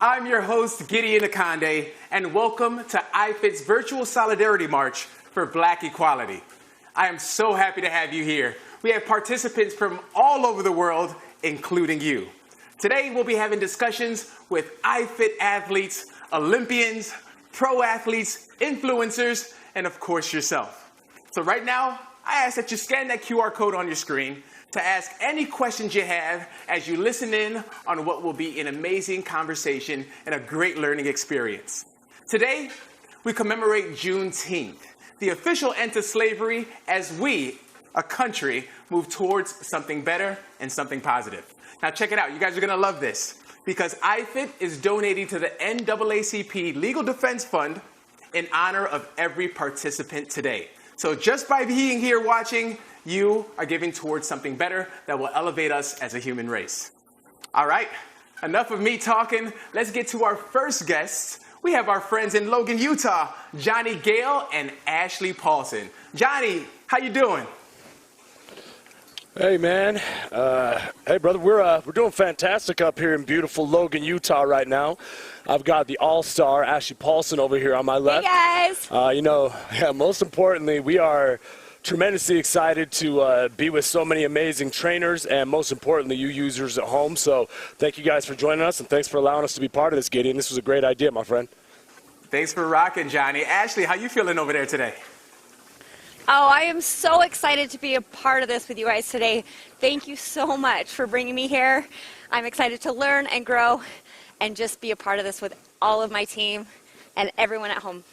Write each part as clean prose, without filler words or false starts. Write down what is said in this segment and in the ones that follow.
I'm your host, Gideon Akande, and welcome to iFit's Virtual Solidarity March for Black Equality. I am so happy to have you here. We have participants from all over the world, including you. Today, we'll be having discussions with iFit athletes, Olympians, pro athletes, influencers, and of course yourself. So right now, I ask that you scan that QR code on your screen to ask any questions you have as you listen in on what will be an amazing conversation and a great learning experience. Today, we commemorate Juneteenth, the official end to slavery as we, a country, move towards something better and something positive. Now check it out, you guys are gonna love this, because iFit is donating to the NAACP Legal Defense Fund in honor of every participant today. So just by being here watching, you are giving towards something better that will elevate us as a human race. All right, enough of me talking. Let's get to our first guests. We have our friends in Logan, Utah, Johnny Gale and Ashley Paulson. Johnny, how you doing? Hey, man. Hey, brother. We're doing fantastic up here in beautiful Logan, Utah right now. I've got the all-star Ashley Paulson over here on my left. Hey, guys. Most importantly, we are tremendously excited to be with so many amazing trainers and, most importantly, you users at home. So thank you guys for joining us, and thanks for allowing us to be part of this, Gideon. This was a great idea, my friend. Thanks for rocking, Johnny. Ashley, how you feeling over there today? Oh, I am so excited to be a part of this with you guys today. Thank you so much for bringing me here. I'm excited to learn and grow and just be a part of this with all of my team and everyone at home.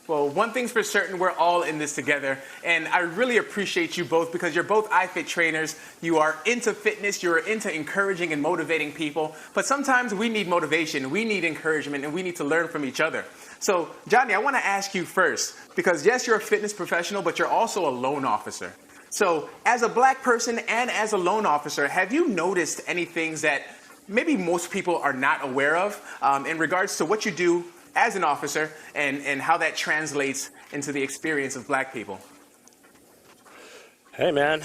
Well, one thing's for certain, we're all in this together, and I really appreciate you both because you're both iFit trainers. You are into fitness, you're into encouraging and motivating people, but sometimes we need motivation, we need encouragement, and we need to learn from each other. So, Johnny, I want to ask you first, because yes, you're a fitness professional, but you're also a loan officer. So, as a black person and as a loan officer, have you noticed any things that maybe most people are not aware of in regards to what you do as an officer and how that translates into the experience of black people? Hey, man.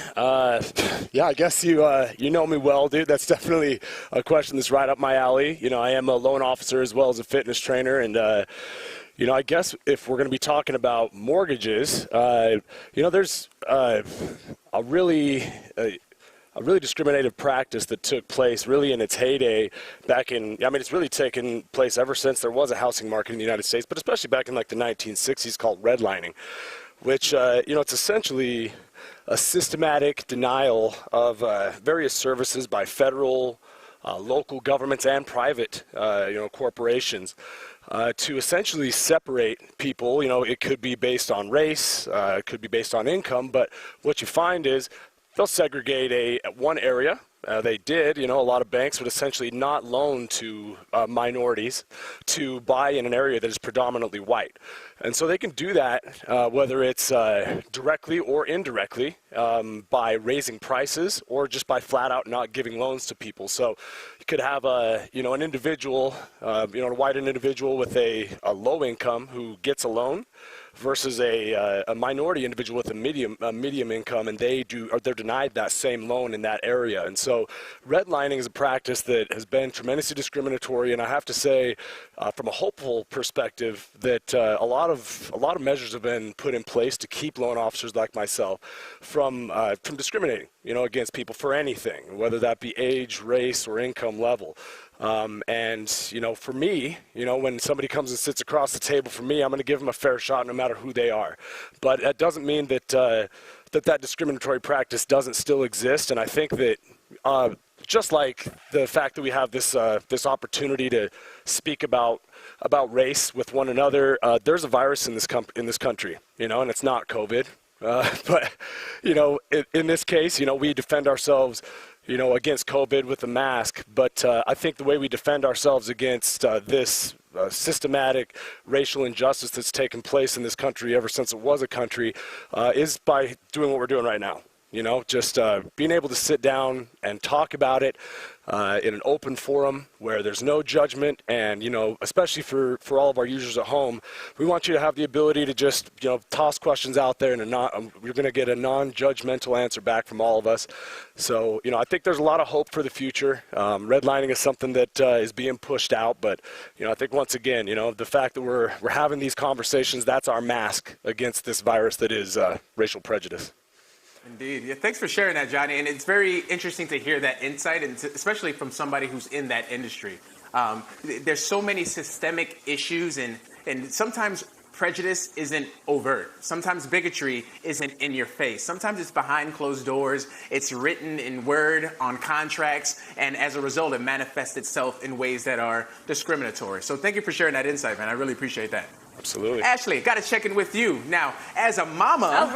Yeah, I guess you know me well, dude. That's definitely a question that's right up my alley. You know, I am a loan officer as well as a fitness trainer, and I guess if we're going to be talking about mortgages, there's a really discriminative practice that took place really in its heyday back in, it's really taken place ever since there was a housing market in the United States, but especially back in like the 1960s, called redlining, which, it's essentially a systematic denial of various services by federal, local governments and private, corporations to essentially separate people. It could be based on race, it could be based on income, but what you find is they'll segregate one area. They did, a lot of banks would essentially not loan to minorities to buy in an area that is predominantly white. And so they can do that, whether it's directly or indirectly, by raising prices or just by flat out not giving loans to people. So you could have an individual, a white individual with a low income who gets a loan versus a minority individual with a medium income, and they're denied that same loan in that area. And so redlining is a practice that has been tremendously discriminatory, and I have to say, from a hopeful perspective, that a lot of measures have been put in place to keep loan officers like myself from discriminating, against people for anything, whether that be age, race, or income level. For me, when somebody comes and sits across the table from me, I'm going to give them a fair shot no matter who they are. But that doesn't mean that that discriminatory practice doesn't still exist. And I think that just like the fact that we have this opportunity to speak about race with one another, there's a virus in this country, and it's not COVID. But in this case, we defend ourselves against COVID with a mask, but I think the way we defend ourselves against this systematic racial injustice that's taken place in this country ever since it was a country is by doing what we're doing right now. You know, just being able to sit down and talk about it in an open forum where there's no judgment, and, you know, especially for all of our users at home, we want you to have the ability to just, you know, toss questions out there, and you're going to get a non-judgmental answer back from all of us. So, you know, I think there's a lot of hope for the future. Redlining is something that is being pushed out, but, you know, I think once again, you know, the fact that we're having these conversations, that's our mask against this virus that is racial prejudice. Indeed. Yeah, thanks for sharing that, Johnny. And it's very interesting to hear that insight, and especially from somebody who's in that industry. There's so many systemic issues, and sometimes prejudice isn't overt. Sometimes bigotry isn't in your face. Sometimes it's behind closed doors. It's written in word on contracts, and as a result, it manifests itself in ways that are discriminatory. So thank you for sharing that insight, man. I really appreciate that. Absolutely. Ashley, got to check in with you. Now, as a mama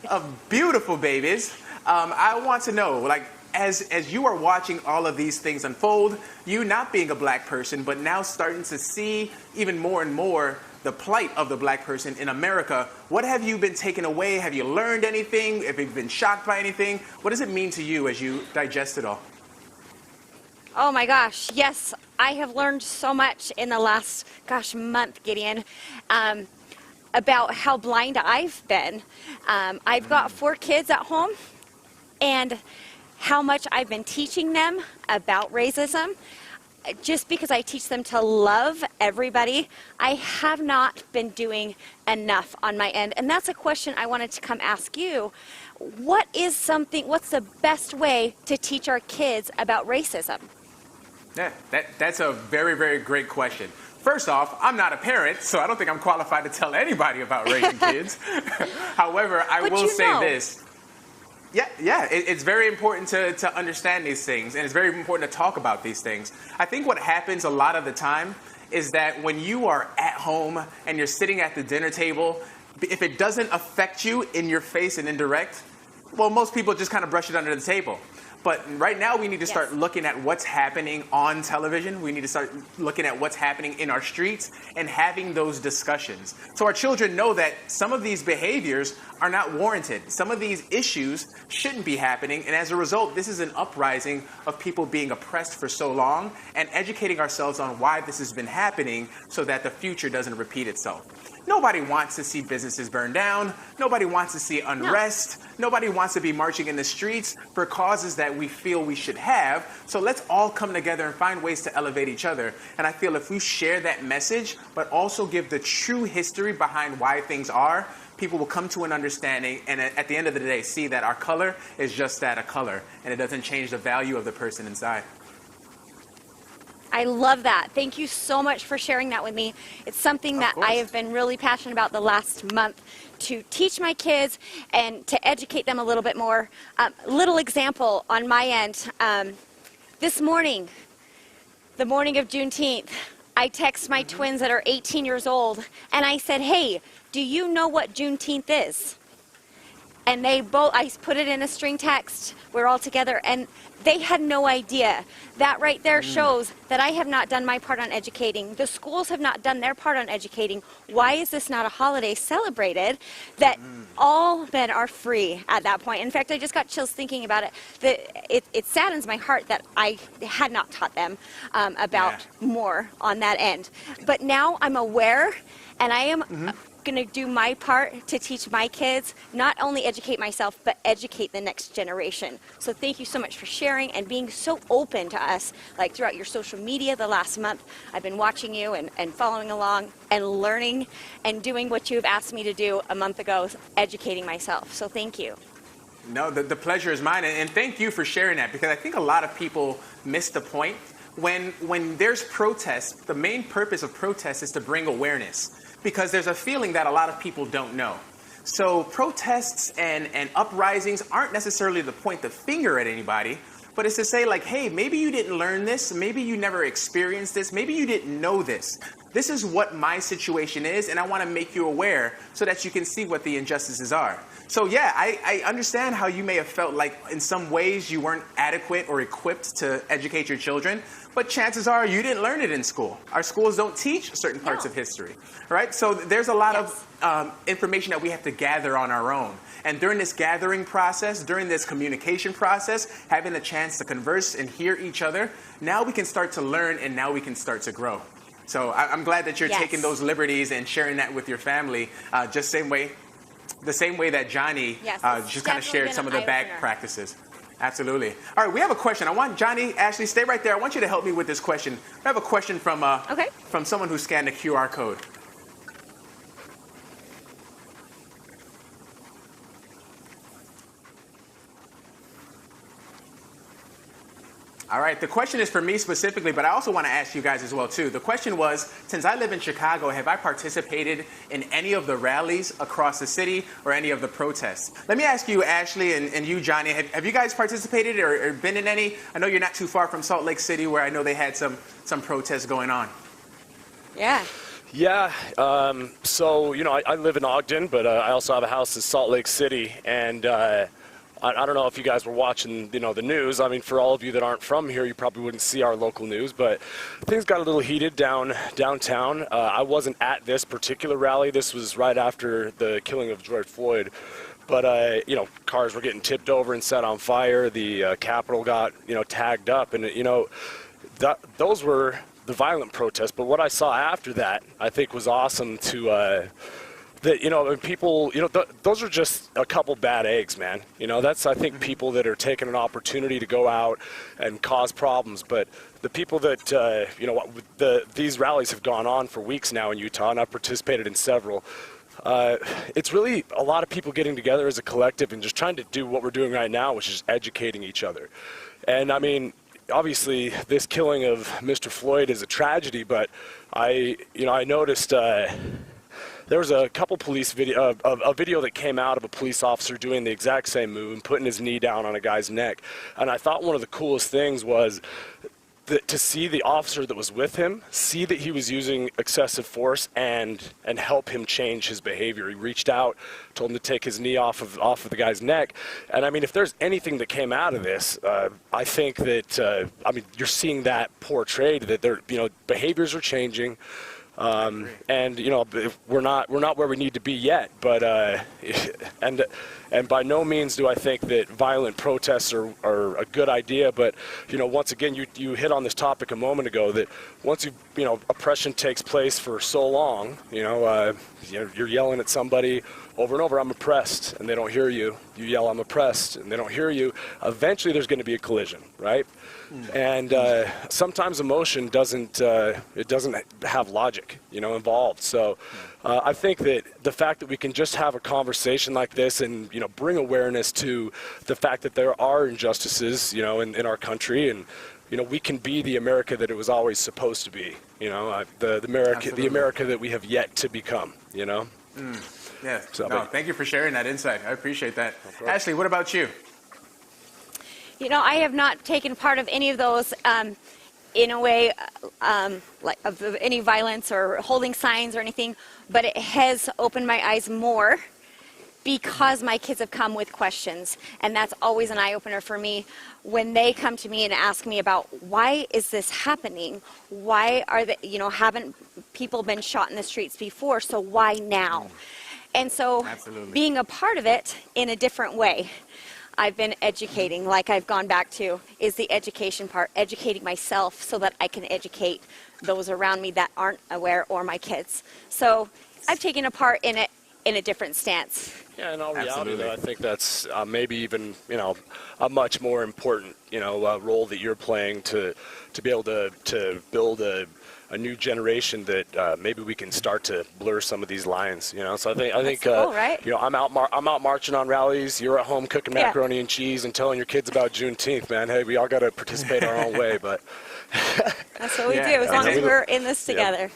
of beautiful babies, I want to know, like, as you are watching all of these things unfold, you not being a black person, but now starting to see even more and more the plight of the black person in America, what have you been taken away? Have you learned anything? Have you been shocked by anything? What does it mean to you as you digest it all? Oh my gosh, yes, I have learned so much in the last, month, Gideon, about how blind I've been. I've got 4 kids at home, and how much I've been teaching them about racism. Just because I teach them to love everybody, I have not been doing enough on my end. And that's a question I wanted to come ask you. What's the best way to teach our kids about racism? Yeah, that's a very, very great question. First off, I'm not a parent, so I don't think I'm qualified to tell anybody about raising kids. However, I will say this. Yeah, it's very important to understand these things, and it's very important to talk about these things. I think what happens a lot of the time is that when you are at home and you're sitting at the dinner table, if it doesn't affect you in your face and indirect, well, most people just kind of brush it under the table. But right now, we need to start looking at what's happening on television. We need to start looking at what's happening in our streets and having those discussions. So our children know that some of these behaviors are not warranted. Some of these issues shouldn't be happening. And as a result, this is an uprising of people being oppressed for so long, and educating ourselves on why this has been happening so that the future doesn't repeat itself. Nobody wants to see businesses burn down. Nobody wants to see unrest. No. Nobody wants to be marching in the streets for causes that we feel we should have. So let's all come together and find ways to elevate each other. And I feel if we share that message, but also give the true history behind why things are, people will come to an understanding, and at the end of the day, see that our color is just that, a color, and it doesn't change the value of the person inside. I love that. Thank you so much for sharing that with me. It's something that I have been really passionate about the last month, to teach my kids and to educate them a little bit more. Little example on my end. This morning, the morning of Juneteenth, I text my twins that are 18 years old, and I said, hey, do you know what Juneteenth is? And I put it in a string text. We're all together, and they had no idea. That right there shows that I have not done my part on educating. The schools have not done their part on educating. Why is this not a holiday celebrated that all men are free at that point? In fact, I just got chills thinking about it. It saddens my heart that I had not taught them about more on that end. But now I'm aware, and I am going to do my part to teach my kids, not only educate myself, but educate the next generation. So thank you so much for sharing and being so open to us, like throughout your social media the last month. I've been watching you and following along and learning and doing what you have asked me to do a month ago, educating myself. So thank you. No, the pleasure is mine. And thank you for sharing that, because I think a lot of people miss the point. When there's protests, the main purpose of protests is to bring awareness, because there's a feeling that a lot of people don't know. So protests and uprisings aren't necessarily to point the finger at anybody, but it's to say, like, hey, maybe you didn't learn this, maybe you never experienced this, maybe you didn't know this. this is what my situation is, and I want to make you aware so that you can see what the injustices are. So yeah, I understand how you may have felt like in some ways you weren't adequate or equipped to educate your children, but chances are you didn't learn it in school. Our schools don't teach certain parts of history, right? So there's a lot of information that we have to gather on our own. And during this gathering process, during this communication process, having a chance to converse and hear each other, now we can start to learn and now we can start to grow. So I'm glad that you're taking those liberties and sharing that with your family, the same way that Johnny just kind of shared some of the bad practices. Absolutely. All right, we have a question. I want Johnny, Ashley, stay right there. I want you to help me with this question. We have a question from someone who scanned the QR code. All right, the question is for me specifically, but I also want to ask you guys as well, too. The question was, since I live in Chicago, have I participated in any of the rallies across the city or any of the protests? Let me ask you, Ashley, and you, Johnny, have you guys participated or been in any? I know you're not too far from Salt Lake City, where I know they had some protests going on. Yeah. Yeah, so, you know, I live in Ogden, but I also have a house in Salt Lake City, and I don't know if you guys were watching, you know, the news. I mean, for all of you that aren't from here, you probably wouldn't see our local news, but things got a little heated downtown. I wasn't at this particular rally. This was right after the killing of George Floyd. But, you know, cars were getting tipped over and set on fire. The Capitol got, you know, tagged up. And, you know, those were the violent protests. But what I saw after that, I think, was awesome to that, you know, people, you know, those are just a couple bad eggs, man. You know, that's, I think, people that are taking an opportunity to go out and cause problems. But the people that, you know, these rallies have gone on for weeks now in Utah, and I've participated in several. It's really a lot of people getting together as a collective and just trying to do what we're doing right now, which is educating each other. And I mean, obviously, this killing of Mr. Floyd is a tragedy, but I noticed there was a couple police video, a video that came out of a police officer doing the exact same move and putting his knee down on a guy's neck. And I thought one of the coolest things was to see the officer that was with him, see that he was using excessive force and help him change his behavior. He reached out, told him to take his knee off of the guy's neck. And I mean, if there's anything that came out of this, I think that, I mean, you're seeing that portrayed, that you know, behaviors are changing. And you know, we're not where we need to be yet, but and by no means do I think that violent protests are a good idea. But you know, once again, you hit on this topic a moment ago, that once you know, oppression takes place for so long, you know, you're yelling at somebody over and over, "I'm oppressed," and they don't hear you. You yell, "I'm oppressed," and they don't hear you. Eventually, there's going to be a collision, right? And sometimes emotion doesn't have logic, you know, involved. So I think that the fact that we can just have a conversation like this and, you know, bring awareness to the fact that there are injustices, you know, in our country, and you know, we can be the America that it was always supposed to be. You know, the America that we have yet to become. You know. Yeah. So, no, thank you for sharing that insight. I appreciate that. Ashley, what about you? You know, I have not taken part of any of those in a way like of any violence or holding signs or anything, but it has opened my eyes more because my kids have come with questions, and that's always an eye-opener for me when they come to me and ask me about, why is this happening? Why are the, you know, haven't people been shot in the streets before, so why now? And so being a part of it in a different way, I've been educating, like I've gone back to, is the education part, educating myself so that I can educate those around me that aren't aware, or my kids. So I've taken a part in it in a different stance. Yeah, in all reality, though, I think that's maybe even, you know, a much more important, you know, role that you're playing to be able to build a new generation that maybe we can start to blur some of these lines, you know. So I think cool, right? You know, I'm out marching on rallies. You're at home cooking macaroni and cheese and telling your kids about Juneteenth, man. Hey, we all got to participate our own way, but that's what we do, as long as we're in this together.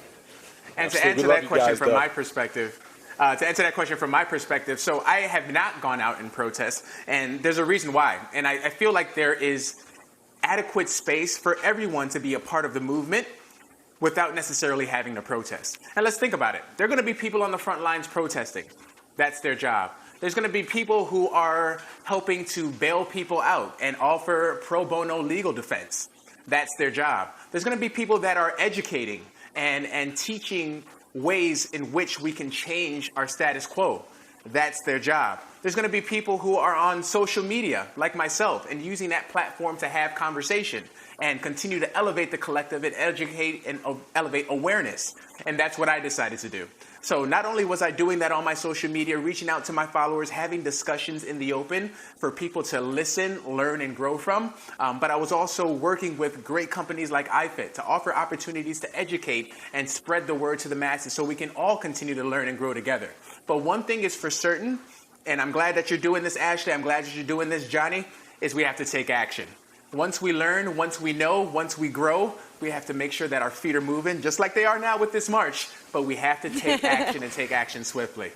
And to answer that question from my perspective. So I have not gone out in protest, and there's a reason why. And I feel like there is adequate space for everyone to be a part of the movement, without necessarily having to protest. And let's think about it. There are going to be people on the front lines protesting. That's their job. There's going to be people who are helping to bail people out and offer pro bono legal defense. That's their job. There's going to be people that are educating and teaching ways in which we can change our status quo. That's their job. There's going to be people who are on social media, like myself, and using that platform to have conversation and continue to elevate the collective and educate and elevate awareness. And that's what I decided to do. So not only was I doing that on my social media, reaching out to my followers, having discussions in the open for people to listen, learn, and grow from, but I was also working with great companies like iFit to offer opportunities to educate and spread the word to the masses so we can all continue to learn and grow together. But one thing is for certain, and I'm glad that you're doing this, Ashley, I'm glad that you're doing this, Johnny, is we have to take action. Once we learn, once we know, once we grow, we have to make sure that our feet are moving, just like they are now with this march. But we have to take action and take action swiftly.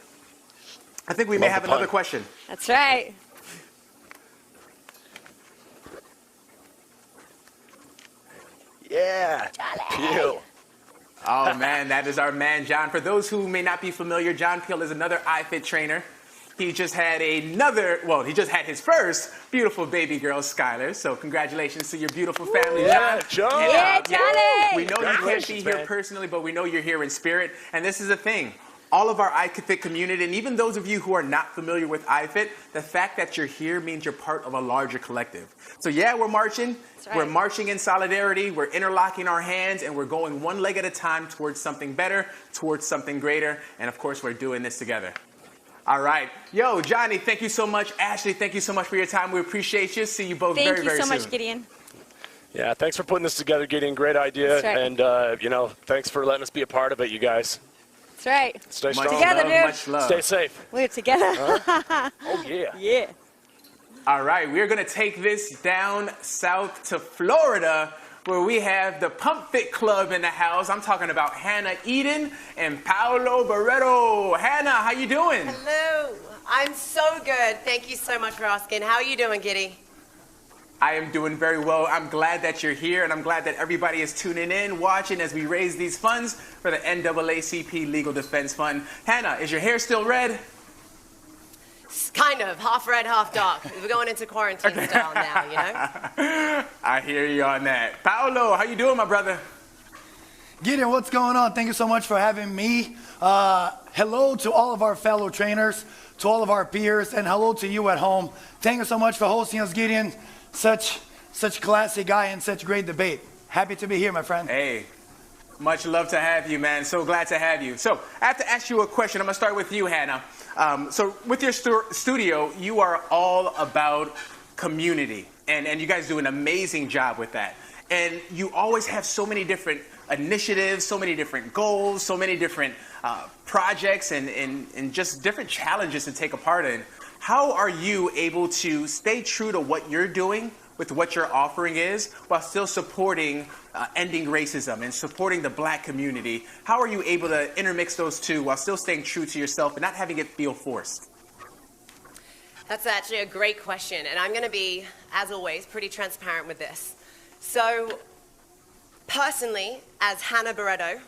I think we may have another question. That's right. Yeah. Peel. Oh, man, that is our man, John. For those who may not be familiar, John Peel is another iFit trainer. He just had he just had his first beautiful baby girl, Skylar. So congratulations to your beautiful family, John. John. And, Yeah, Johnny. we know you can't be here personally, but we know you're here in spirit. And this is the thing. All of our iFit community, and even those of you who are not familiar with iFit, the fact that you're here means you're part of a larger collective. So yeah, we're marching. Right. We're marching in solidarity. We're interlocking our hands, and we're going one leg at a time towards something better, towards something greater. And of course, we're doing this together. All right. Yo, Johnny, thank you so much. Ashley, thank you so much for your time. We appreciate you. See you both very, very soon. Thank you so much, Gideon. Yeah, thanks for putting this together, Gideon. Great idea. That's right. And, thanks for letting us be a part of it, you guys. That's right. Stay Much strong. Together, love, dude. much love. Stay safe. We're together. Oh, yeah. Yeah. All right. We're going to take this down south to Florida, where we have the Pump Fit Club in the house. I'm talking about Hannah Eden and Paolo Barreto. Hannah, how you doing? Hello. I'm so good. Thank you so much for asking. How are you doing, Giddy? I am doing very well. I'm glad that you're here, and I'm glad that everybody is tuning in, watching as we raise these funds for the NAACP Legal Defense Fund. Hannah, is your hair still red? It's kind of. Half red, half dark. We're going into quarantine style now, you know? I hear you on that. Paolo, how you doing, my brother? Gideon, what's going on? Thank you so much for having me. Hello to all of our fellow trainers, to all of our peers, and hello to you at home. Thank you so much for hosting us, Gideon. Such classy guy and such great debate. Happy to be here, my friend. Hey, much love to have you, man. So glad to have you. So I have to ask you a question. I'm going to start with you, Hannah. So with your studio, you are all about community, and you guys do an amazing job with that. And you always have so many different initiatives, so many different goals, so many different projects and just different challenges to take a part in. How are you able to stay true to what you're doing with what your offering is while still supporting ending racism and supporting the Black community? How are you able to intermix those two while still staying true to yourself and not having it feel forced? That's actually a great question, and I'm going to be, as always, pretty transparent with this. So, personally, as Hannah Barreto,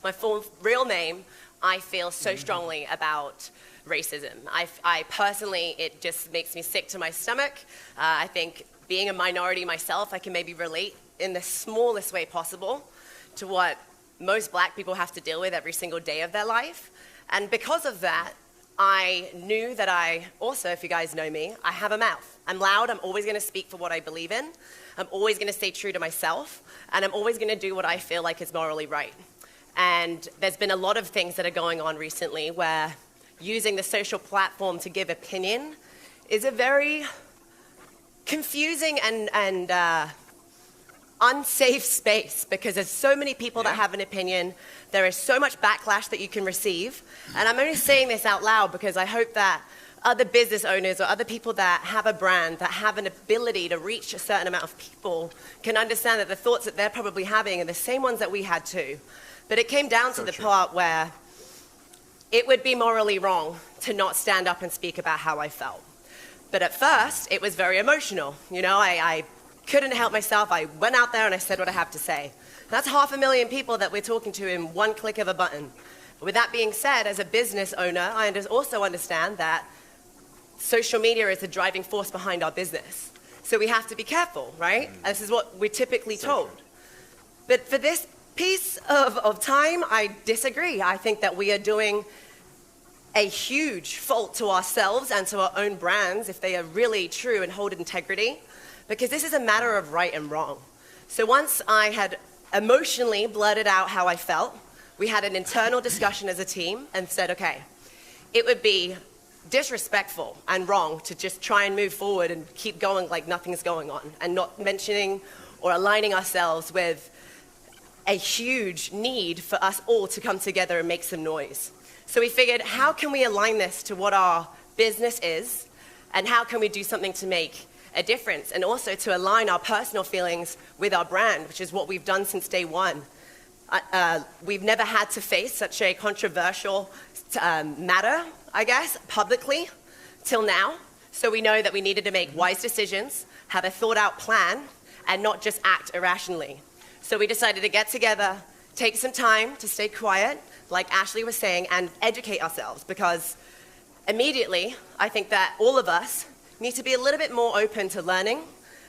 my full real name, I feel so strongly about racism. I personally, it just makes me sick to my stomach. I think being a minority myself, I can maybe relate in the smallest way possible to what most Black people have to deal with every single day of their life. And because of that, I knew that I also, if you guys know me, I have a mouth. I'm loud. I'm always going to speak for what I believe in. I'm always going to stay true to myself. And I'm always going to do what I feel like is morally right. And there's been a lot of things that are going on recently where using the social platform to give opinion is a very confusing and unsafe space, because there's so many people that have an opinion. There is so much backlash that you can receive. And I'm only saying this out loud because I hope that other business owners or other people that have a brand, that have an ability to reach a certain amount of people, can understand that the thoughts that they're probably having are the same ones that we had too. But it came down to the part where it would be morally wrong to not stand up and speak about how I felt. But at first, it was very emotional. You know, I couldn't help myself. I went out there and I said what I have to say. That's 500,000 people that we're talking to in one click of a button. With that being said, as a business owner, I also understand that social media is the driving force behind our business. So we have to be careful, right? And this is what we're typically told. But for this piece of time, I disagree. I think that we are doing a huge fault to ourselves and to our own brands if they are really true and hold integrity, because this is a matter of right and wrong. So once I had emotionally blurted out how I felt, we had an internal discussion as a team and said, okay, it would be disrespectful and wrong to just try and move forward and keep going like nothing's going on and not mentioning or aligning ourselves with a huge need for us all to come together and make some noise. So we figured, how can we align this to what our business is, and how can we do something to make a difference, and also to align our personal feelings with our brand, which is what we've done since day one. We've never had to face such a controversial matter, I guess, publicly, till now. So we know that we needed to make wise decisions, have a thought-out plan, and not just act irrationally. So we decided to get together, take some time to stay quiet, like Ashley was saying, and educate ourselves, because immediately, I think that all of us need to be a little bit more open to learning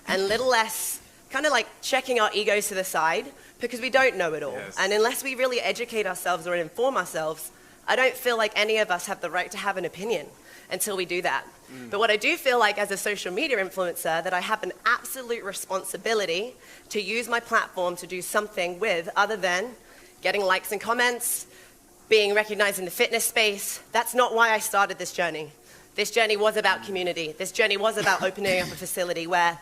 and a little less kind of like checking our egos to the side, because we don't know it all. Yes. And unless we really educate ourselves or inform ourselves, I don't feel like any of us have the right to have an opinion until we do that. But what I do feel like as a social media influencer, that I have an absolute responsibility to use my platform to do something with, other than getting likes and comments, being recognized in the fitness space. That's not why I started this journey. This journey was about community. This journey was about opening up a facility where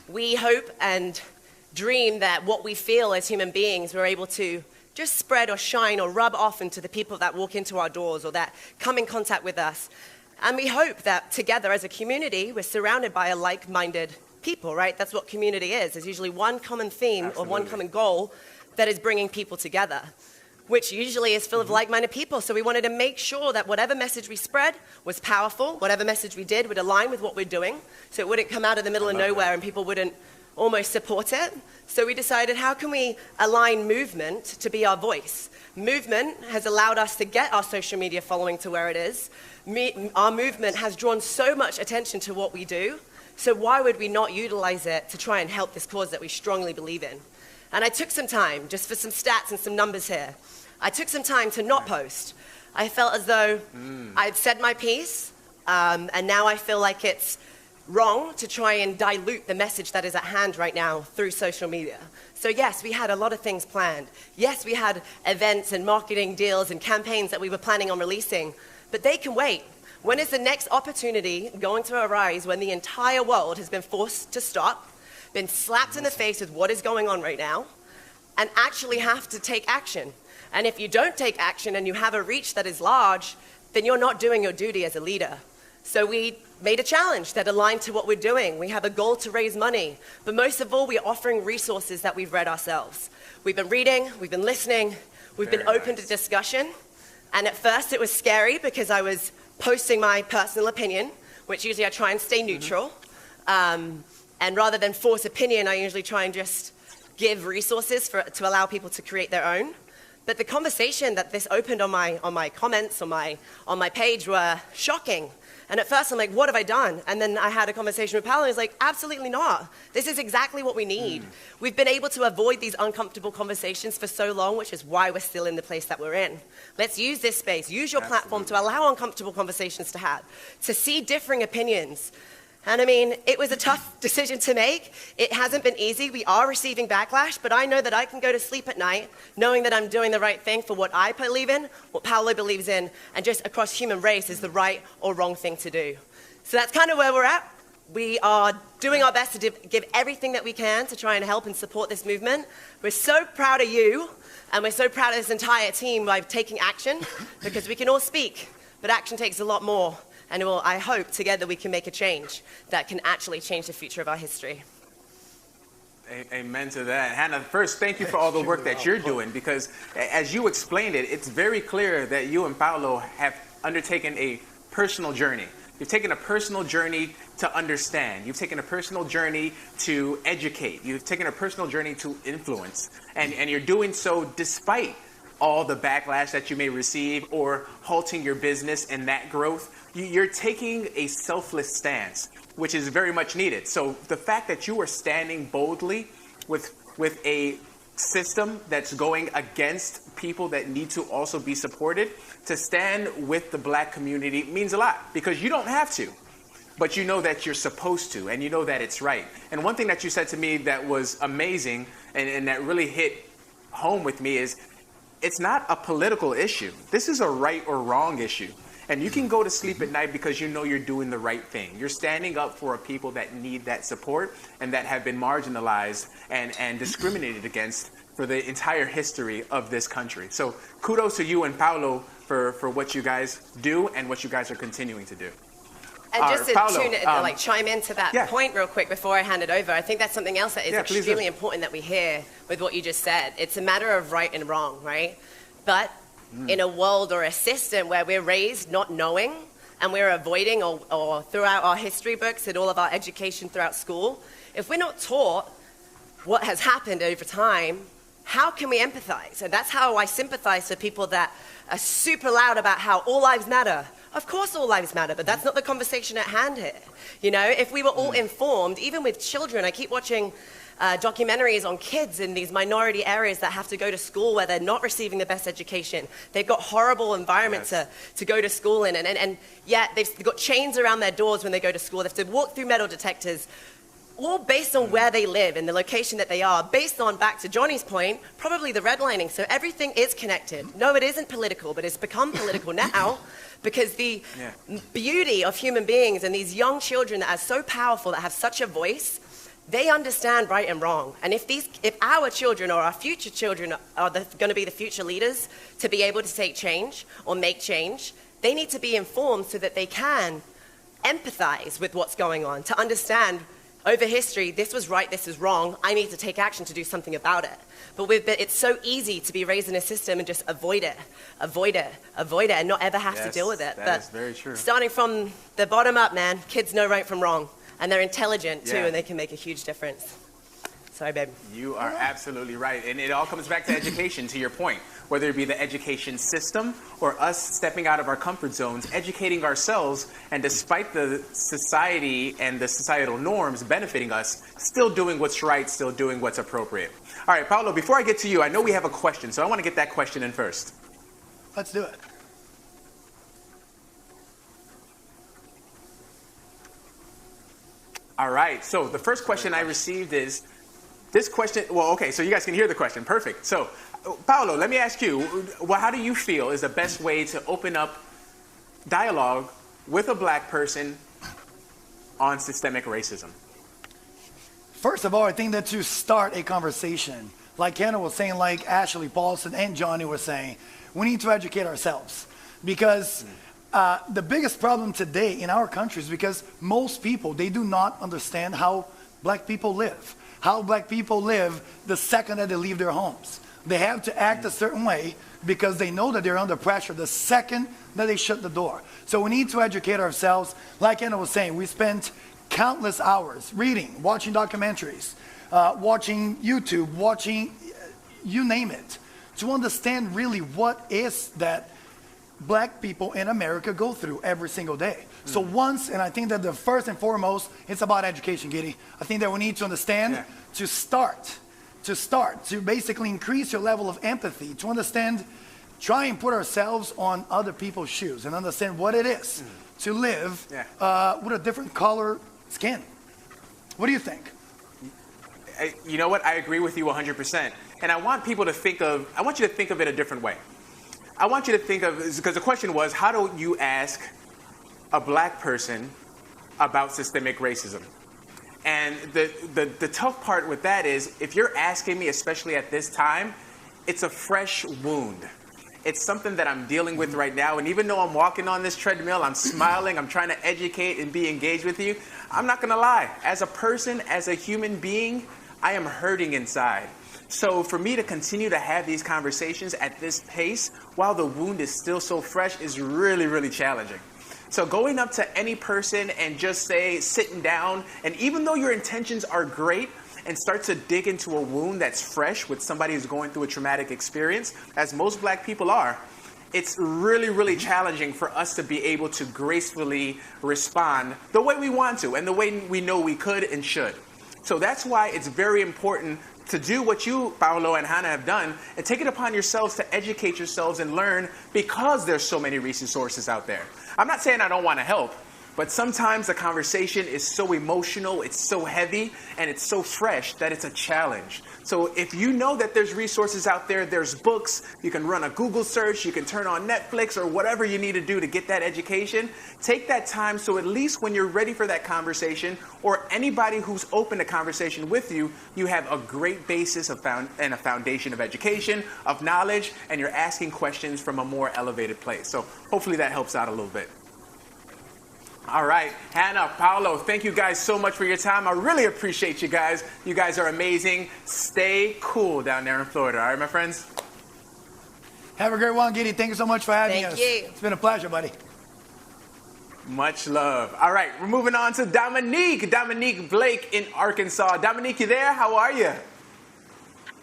we hope and dream that what we feel as human beings, we're able to just spread or shine or rub off into the people that walk into our doors or that come in contact with us. And we hope that together as a community, we're surrounded by a like-minded people, right? That's what community is. There's usually one common theme or one common goal that is bringing people together, which usually is full of like-minded people. So we wanted to make sure that whatever message we spread was powerful, whatever message we did would align with what we're doing, so it wouldn't come out of the middle of nowhere and people wouldn't almost support it. So we decided, how can we align movement to be our voice? Movement has allowed us to get our social media following to where it is. Our movement has drawn so much attention to what we do, so why would we not utilize it to try and help this cause that we strongly believe in? And I took some time, just for some stats and some numbers here. I took some time to not post. I felt as though I'd said my piece, and now I feel like it's wrong to try and dilute the message that is at hand right now through social media. So yes, we had a lot of things planned. Yes, we had events and marketing deals and campaigns that we were planning on releasing, but they can wait. When is the next opportunity going to arise when the entire world has been forced to stop, been slapped in the face with what is going on right now, and actually have to take action? And if you don't take action and you have a reach that is large, then you're not doing your duty as a leader. So we made a challenge that aligned to what we're doing. We have a goal to raise money, but most of all, we're offering resources that we've read ourselves. We've been reading, we've been listening, we've been open to discussion. And at first it was scary because I was posting my personal opinion, which usually I try and stay neutral. And rather than force opinion, I usually try and just give resources to allow people to create their own. But the conversation that this opened on my comments, on my page, were shocking. And at first I'm like, what have I done? And then I had a conversation with Paolo, and he's like, absolutely not. This is exactly what we need. We've been able to avoid these uncomfortable conversations for so long, which is why we're still in the place that we're in. Let's use this space, use your platform to allow uncomfortable conversations to have, to see differing opinions. And I mean, it was a tough decision to make. It hasn't been easy. We are receiving backlash, but I know that I can go to sleep at night knowing that I'm doing the right thing for what I believe in, what Paolo believes in, and just across human race is the right or wrong thing to do. So that's kind of where we're at. We are doing our best to give everything that we can to try and help and support this movement. We're so proud of you, and we're so proud of this entire team by taking action, because we can all speak, but action takes a lot more. And I hope together we can make a change that can actually change the future of our history. Amen to that. Hannah, first, thank you for all the work that you're doing, because as you explained it, it's very clear that you and Paolo have undertaken a personal journey You've taken a personal journey to understand. You've taken a personal journey to educate. You've taken a personal journey to influence. And you're doing so despite all the backlash that you may receive or halting your business and that growth. You're taking a selfless stance, which is very much needed. So the fact that you are standing boldly with a system that's going against people that need to also be supported, to stand with the Black community means a lot, because you don't have to, but you know that you're supposed to, and you know that it's right. And one thing that you said to me that was amazing and that really hit home with me is, it's not a political issue. This is a right or wrong issue. And you can go to sleep at night because you know you're doing the right thing. You're standing up for a people that need that support and that have been marginalized and discriminated against for the entire history of this country. So kudos to you and Paulo for what you guys do and what you guys are continuing to do. And just to Paulo, chime into that point real quick before I hand it over, I think that's something else that is extremely important that we hear with what you just said. It's a matter of right and wrong, right? But in a world or a system where we're raised not knowing and we're avoiding or throughout our history books and all of our education throughout school, if we're not taught what has happened over time, how can we empathize? And that's how I sympathize with people that are super loud about how all lives matter. Of course all lives matter, but that's not the conversation at hand here. You know, if we were all informed, even with children, I keep watching documentaries on kids in these minority areas that have to go to school where they're not receiving the best education. They've got horrible environments to go to school in, and yet they've got chains around their doors when they go to school. They have to walk through metal detectors, all based on where they live and the location that they are, based on, back to Johnny's point, probably the redlining. So everything is connected. No, it isn't political, but it's become political now because the beauty of human beings and these young children that are so powerful, that have such a voice, they understand right and wrong. And if our children or our future children are going to be the future leaders to be able to take change or make change, they need to be informed so that they can empathize with what's going on, to understand over history, this was right, this is wrong, I need to take action to do something about it. But it's so easy to be raised in a system and just avoid it, and not ever have to deal with it. That is very true. Starting from the bottom up, man, kids know right from wrong. And they're intelligent too, and they can make a huge difference. Sorry, babe. You are absolutely right. And it all comes back to education, to your point. Whether it be the education system or us stepping out of our comfort zones, educating ourselves, and despite the society and the societal norms benefiting us, still doing what's right, still doing what's appropriate. All right, Paulo, before I get to you, I know we have a question, so I want to get that question in first. Let's do it. All right, so the first question I received is, this question, well, okay, so you guys can hear the question, perfect. So, Paulo, let me ask you, well, how do you feel is the best way to open up dialogue with a Black person on systemic racism? First of all, I think that to start a conversation, like Hannah was saying, like Ashley Paulson and Johnny were saying, we need to educate ourselves. Because the biggest problem today in our country is because most people, they do not understand how Black people live. How Black people live the second that they leave their homes. They have to act a certain way because they know that they're under pressure the second that they shut the door. So we need to educate ourselves. Like Anna was saying, we spent countless hours reading, watching documentaries, watching YouTube, watching, you name it, to understand really what is that Black people in America go through every single day. So once, and I think that the first and foremost, it's about education, Giddy. I think that we need to understand to basically increase your level of empathy, to understand, try and put ourselves on other people's shoes and understand what it is to live with a different color skin. What do you think? You know what? I agree with you 100%. And I want people to think of, I want you to think of it a different way. I want you to think of, because the question was, how do you ask a Black person about systemic racism? And the tough part with that is, if you're asking me, especially at this time, it's a fresh wound. It's something that I'm dealing with right now. And even though I'm walking on this treadmill, I'm smiling, I'm trying to educate and be engaged with you, I'm not going to lie. As a person, as a human being, I am hurting inside. So for me to continue to have these conversations at this pace while the wound is still so fresh is really, really challenging. So going up to any person and just sitting down, and even though your intentions are great, and start to dig into a wound that's fresh with somebody who's going through a traumatic experience, as most Black people are, it's really, really challenging for us to be able to gracefully respond the way we want to and the way we know we could and should. So that's why it's very important to do what you, Paolo and Hannah, have done and take it upon yourselves to educate yourselves and learn, because there's so many resources out there. I'm not saying I don't want to help, but sometimes the conversation is so emotional, it's so heavy, and it's so fresh that it's a challenge. So if you know that there's resources out there, there's books, you can run a Google search, you can turn on Netflix or whatever you need to do to get that education, take that time so at least when you're ready for that conversation, or anybody who's open to conversation with you, you have a great basis and a foundation of education, of knowledge, and you're asking questions from a more elevated place. So hopefully that helps out a little bit. All right, Hannah, Paolo, thank you guys so much for your time. I really appreciate you guys. You guys are amazing. Stay cool down there in Florida. All right, my friends? Have a great one, Giddy. Thank you so much for having us. Thank you. It's been a pleasure, buddy. Much love. All right, we're moving on to Dominique. Dominique Blake in Arkansas. Dominique, you there? How are you?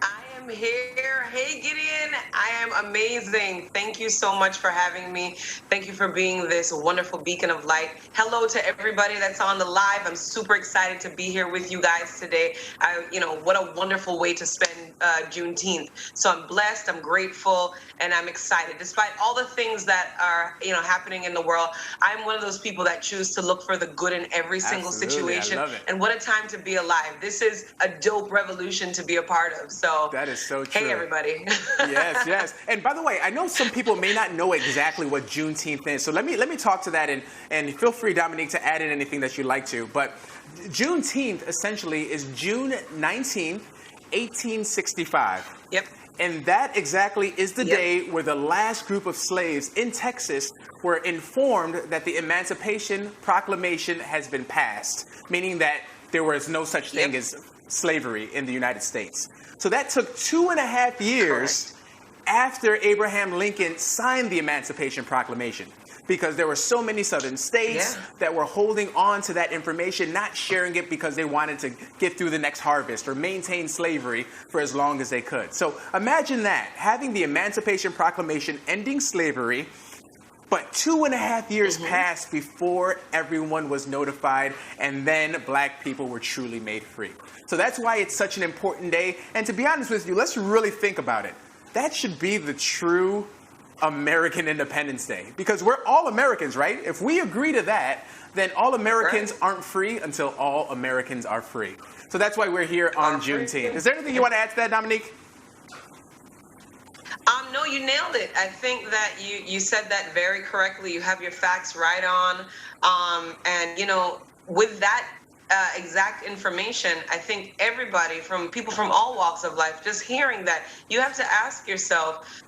I am here. Hey, Gideon. I am amazing. Thank you so much for having me. Thank you for being this wonderful beacon of light. Hello to everybody that's on the live. I'm super excited to be here with you guys today. What a wonderful way to spend Juneteenth. So I'm blessed, I'm grateful, and I'm excited. Despite all the things that are, happening in the world, I'm one of those people that choose to look for the good in every single situation. I love it. And what a time to be alive. This is a dope revolution to be a part of. So that is so true. Hey, everybody. Yes. And by the way, I know some people may not know exactly what Juneteenth is. So let me talk to that, and feel free, Dominique, to add in anything that you'd like to. But Juneteenth essentially is June 19th, 1865. Yep. And that exactly is the day where the last group of slaves in Texas were informed that the Emancipation Proclamation has been passed, meaning that there was no such thing as slavery in the United States. So that took 2.5 years after Abraham Lincoln signed the Emancipation Proclamation, because there were so many southern states that were holding on to that information, not sharing it because they wanted to get through the next harvest or maintain slavery for as long as they could. So imagine that, having the Emancipation Proclamation ending slavery, but 2.5 years passed before everyone was notified, and then Black people were truly made free. So that's why it's such an important day. And to be honest with you, let's really think about it. That should be the true American Independence Day, because we're all Americans, right? If we agree to that, then all Americans aren't free until all Americans are free. So that's why we're here on Juneteenth. Is there anything you want to add to that, Dominique? No, you nailed it. I think that you said that very correctly. You have your facts right on. And, with that exact information, I think everybody, from people from all walks of life, just hearing that, you have to ask yourself,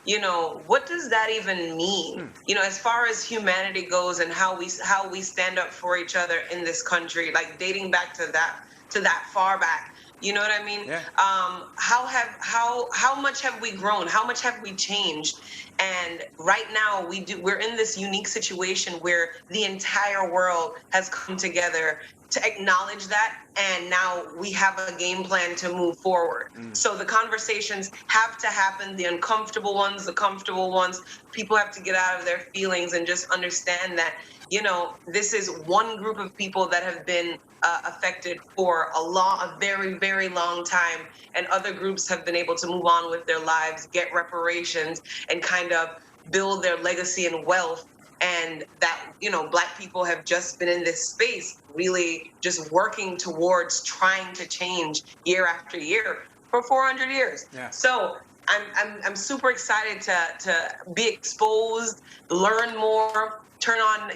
what does that even mean? As far as humanity goes and how we stand up for each other in this country, like dating back to that far back. You know what I mean? Yeah. How much have we grown? How much have we changed? And right now we're in this unique situation where the entire world has come together to acknowledge that, and now we have a game plan to move forward. So the conversations have to happen, the uncomfortable ones, the comfortable ones. People have to get out of their feelings and just understand that, this is one group of people that have been affected for a very, very long time, and other groups have been able to move on with their lives, get reparations, and kind of build their legacy and wealth. And that, Black people have just been in this space, really just working towards trying to change year after year for 400 years. Yeah. So I'm super excited to be exposed, learn more, turn on,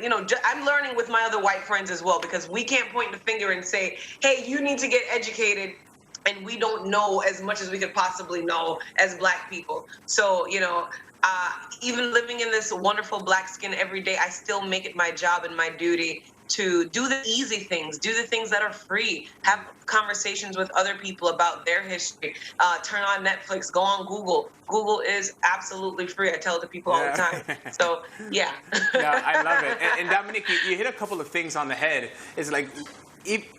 I'm learning with my other white friends as well, because we can't point the finger and say, hey, you need to get educated, and we don't know as much as we could possibly know as Black people. So, even living in this wonderful Black skin every day, I still make it my job and my duty to do the easy things, do the things that are free, have conversations with other people about their history, turn on Netflix, go on Google. Google is absolutely free. I tell it to people all the time. So, yeah. Yeah, I love it. And Dominique, you hit a couple of things on the head. It's like,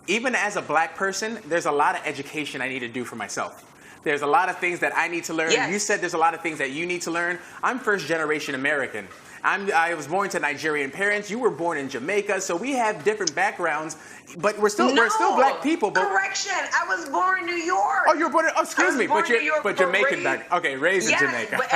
even as a black person, there's a lot of education I need to do for myself. There's a lot of things that I need to learn. Yes. You said there's a lot of things that you need to learn. I'm first generation American. I was born to Nigerian parents. You were born in Jamaica, so we have different backgrounds, but we're still black people. But correction, I was born in New York. oh, you were born in, oh, excuse me, but York, but Jamaican back. Okay, raised in Jamaica. But,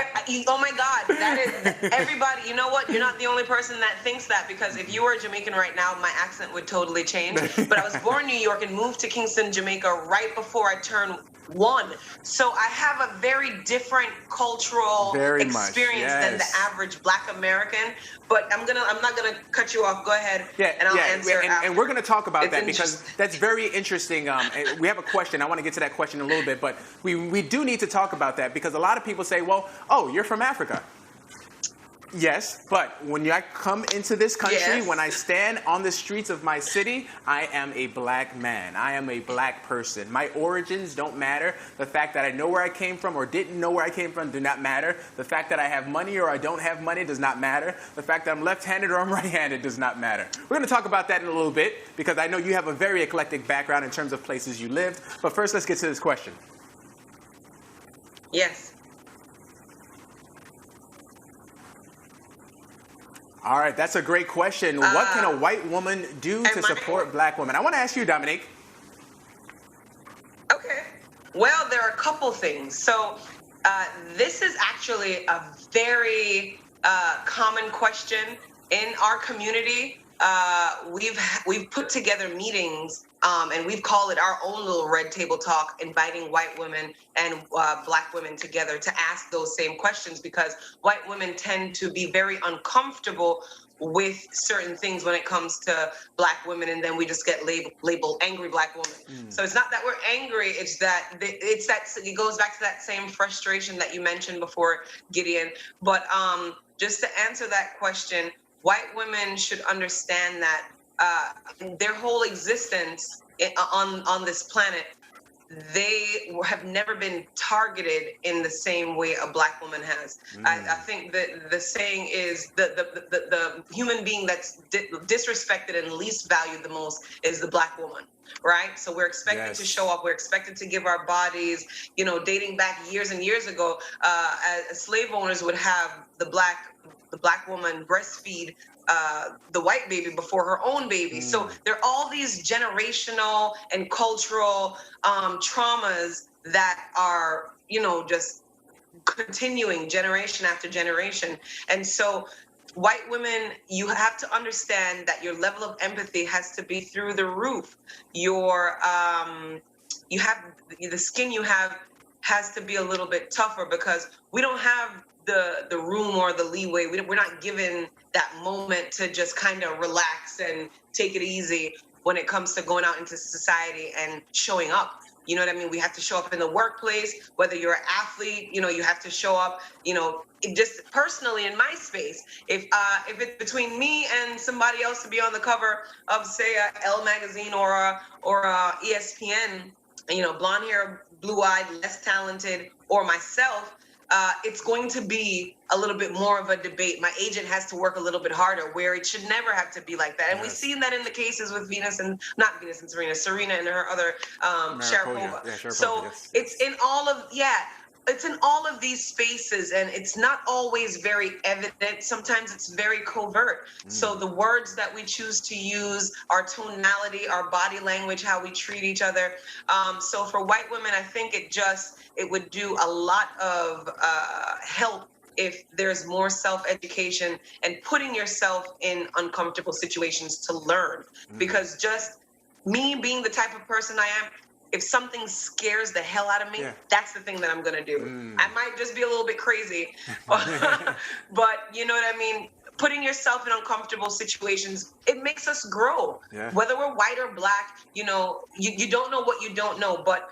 oh my God, that is everybody. You know what? You're not the only person that thinks that, because if you were Jamaican right now, my accent would totally change. But I was born in New York and moved to Kingston, Jamaica right before I turned 1. So I have a very different cultural experience than the average black American. But I'm not gonna cut you off. Go ahead. And I'll answer and we're gonna talk about that because that's very interesting. We have a question. I want to get to that question in a little bit, but we do need to talk about that because a lot of people say, well, oh, you're from Africa. Yes, but when I come into this country, when I stand on the streets of my city, I am a black man. I am a black person. My origins don't matter. The fact that I know where I came from or didn't know where I came from do not matter. The fact that I have money or I don't have money does not matter. The fact that I'm left-handed or I'm right-handed does not matter. We're going to talk about that in a little bit because I know you have a very eclectic background in terms of places you lived. But first, let's get to this question. Yes. All right, that's a great question. What can a white woman do to support black women? I want to ask you, Dominique. Okay. Well, there are a couple things. So this is actually a very common question in our community. We've put together meetings and we've called it our own little red table talk, inviting white women and black women together to ask those same questions, because white women tend to be very uncomfortable with certain things when it comes to black women, and then we just get labeled angry black woman. So it's not that we're angry, it's that it goes back to that same frustration that you mentioned before, Gideon. But just to answer that question, white women should understand that their whole existence on this planet, they have never been targeted in the same way a black woman has. I think that the saying is the human being that's disrespected and least valued the most is the black woman, right? So we're expected to show up. We're expected to give our bodies, dating back years and years ago, as slave owners would have the black woman breastfeed the white baby before her own baby. So there are all these generational and cultural traumas that are, just continuing generation after generation. And so white women, you have to understand that your level of empathy has to be through the roof. Your, the skin you have has to be a little bit tougher, because we don't have the room or the leeway. We're not given that moment to just kind of relax and take it easy when it comes to going out into society and showing up. You know what I mean? We have to show up in the workplace, whether you're an athlete, you have to show up, just personally in my space. If it's between me and somebody else to be on the cover of, say, a Elle magazine or a ESPN, blonde hair, blue-eyed, less talented, or myself, it's going to be a little bit more of a debate. My agent has to work a little bit harder, where it should never have to be like that. And we've seen that in the cases with Serena and her other Sharapova. It's in all of these spaces, and it's not always very evident. Sometimes it's very covert. So the words that we choose to use, our tonality, our body language, how we treat each other. So for white women, I think it would do a lot of help if there's more self-education and putting yourself in uncomfortable situations to learn. Because just me being the type of person I am, if something scares the hell out of me, that's the thing that I'm going to do. I might just be a little bit crazy, but you know what I mean? Putting yourself in uncomfortable situations, it makes us grow. Whether we're white or black, you don't know what you don't know, but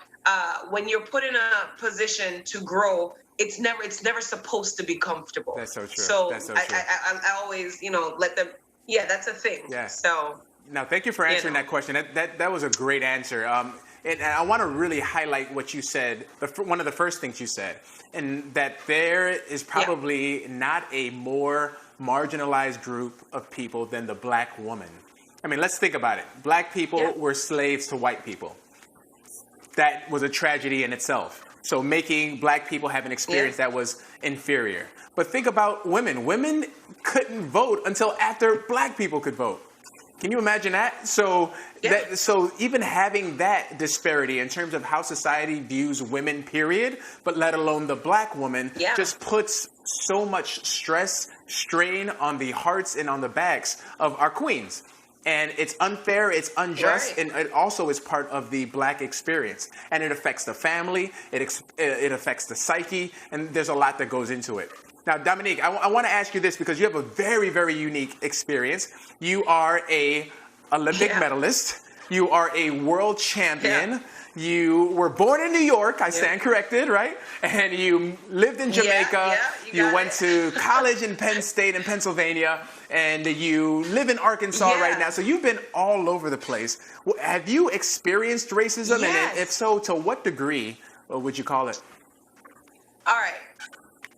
when you're put in a position to grow, it's never supposed to be comfortable. That's so true. So, I always, let them. Yeah, that's a thing. So Now, thank you for answering that question. That was a great answer. And I want to really highlight what you said, one of the first things you said, and that there is probably not a more marginalized group of people than the black woman. I mean, let's think about it. Black people were slaves to white people. That was a tragedy in itself. So making black people have an experience that was inferior. But think about women. Women couldn't vote until after black people could vote. Can you imagine that? So, so even having that disparity in terms of how society views women, period, but let alone the black woman, just puts so much stress, strain on the hearts and on the backs of our queens. And it's unfair, it's unjust, and it also is part of the black experience. And it affects the family, it affects the psyche, and there's a lot that goes into it. Now, Dominique, I want to ask you this because you have a very, very unique experience. You are a Olympic medalist. You are a world champion. You were born in New York, I stand corrected, right? And you lived in Jamaica. You went to college in Penn State in Pennsylvania, and you live in Arkansas right now. So you've been all over the place. Have you experienced racism? And if so, to what degree would you call it? All right.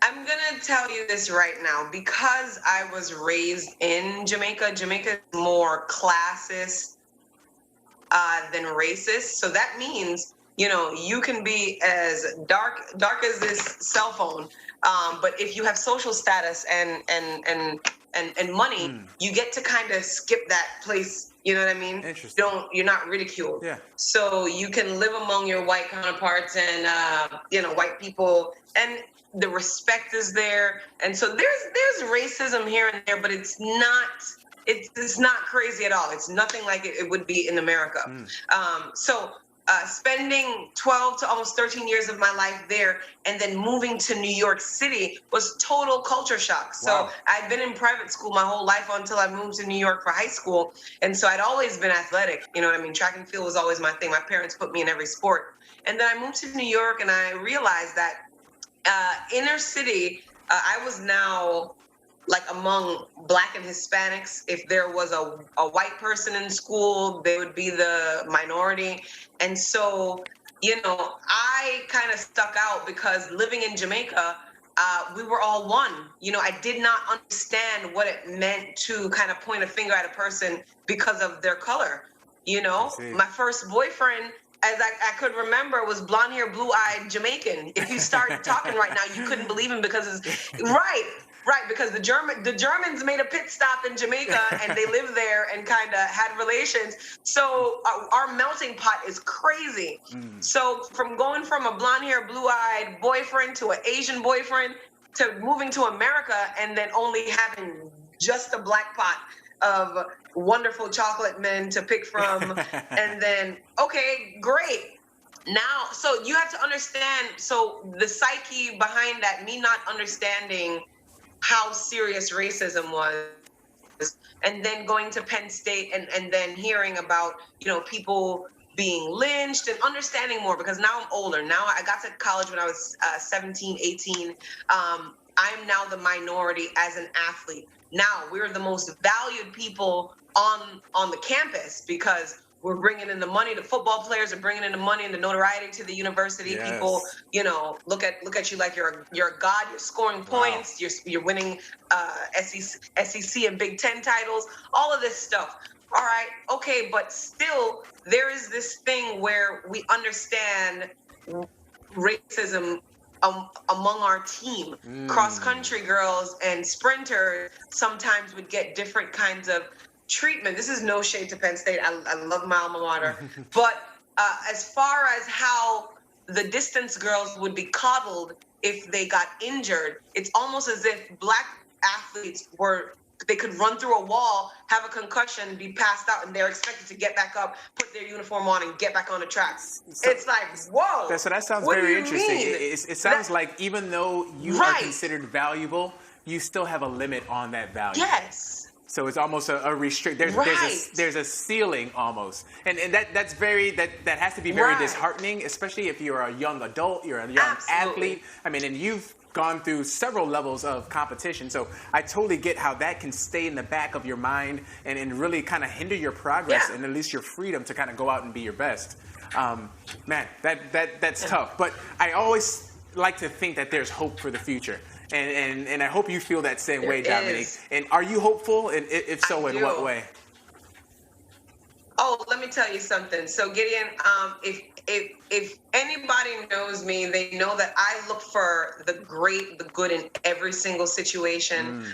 I'm going to tell you this right now. Because I was raised in Jamaica, Jamaica is more classist than racist. So that means, you know, you can be as dark as this cell phone, but if you have social status and money, you get to kind of skip that place. You know what I mean? Interesting. You're not ridiculed. Yeah. So you can live among your white counterparts and white people, and the respect is there. And so there's racism here and there, but it's not crazy at all. It's nothing like it would be in America. So spending 12 to almost 13 years of my life there and then moving to New York City was total culture shock. So I'd been in private school my whole life until I moved to New York for high school. And so I'd always been athletic. You know what I mean? Track and field was always my thing. My parents put me in every sport. And then I moved to New York and I realized that inner city, I was now like among Black and Hispanics. If there was a white person in school, they would be the minority. And so, you know, I kind of stuck out because living in Jamaica, we were all one. You know, I did not understand what it meant to kind of point a finger at a person because of their color. You know, my first boyfriend, as I could remember, was blonde hair, blue-eyed Jamaican. If you started talking right now, you couldn't believe him because because the Germans made a pit stop in Jamaica and they lived there and kind of had relations. So our melting pot is crazy. So going from a blonde hair, blue-eyed boyfriend to an Asian boyfriend to moving to America and then only having just a black pot of wonderful chocolate men to pick from. And then, okay, great. Now, so you have to understand, so the psyche behind that, me not understanding how serious racism was, and then going to Penn State and then hearing about, you know, people being lynched and understanding more, because now I'm older. Now I got to college when I was 17, 18. I'm now the minority as an athlete. Now we're the most valued people on the campus because we're bringing in the money. The football players are bringing in the money and the notoriety to the university. Yes. People, you know, look at you like you're a god. You're scoring points. You're winning SEC and Big Ten titles. All of this stuff. All right, okay, but still there is this thing where we understand racism among our team. Cross-country girls and sprinters sometimes would get different kinds of treatment. This is no shade to Penn State. I love my alma mater. But as far as how the distance girls would be coddled if they got injured, it's almost as if black athletes they could run through a wall, have a concussion, be passed out, and they're expected to get back up, put their uniform on, and get back on the track. So, it's like, whoa. So that sounds very interesting. It sounds like even though you are considered valuable, you still have a limit on that value. Yes. So it's almost a restrict. There's a ceiling almost, and that has to be very disheartening, especially if you're a young adult, you're a young athlete. I mean, and you've gone through several levels of competition, so I totally get how that can stay in the back of your mind and really kind of hinder your progress and at least your freedom to kind of go out and be your best. Man, that's tough. But I always like to think that there's hope for the future. And I hope you feel that same way, Dominique. And are you hopeful? And if so, in what way? Oh, let me tell you something. So Gideon, if anybody knows me, they know that I look for the great, the good in every single situation,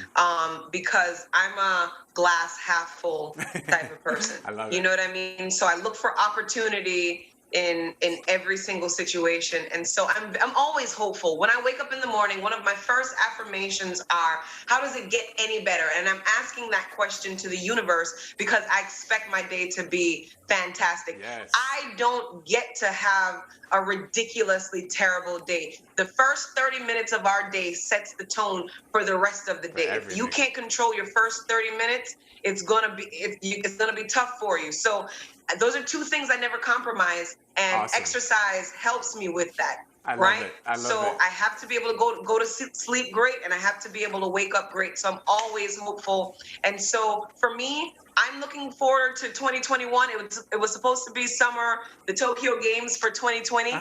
because I'm a glass half full type of person. I love it. You know what I mean? So I look for opportunity in every single situation. And so I'm always hopeful. When I wake up in the morning, one of my first affirmations are, how does it get any better? And I'm asking that question to the universe because I expect my day to be fantastic. Yes. I don't get to have a ridiculously terrible day. The first 30 minutes of our day sets the tone for the rest of the day. If you can't control your first 30 minutes, it's gonna be tough for you. So those are two things I never compromise, and exercise helps me with that. I love it. I have to be able to go to sleep great, and I have to be able to wake up great. So I'm always hopeful. And so for me, I'm looking forward to 2021. It was supposed to be summer, the Tokyo Games for 2020.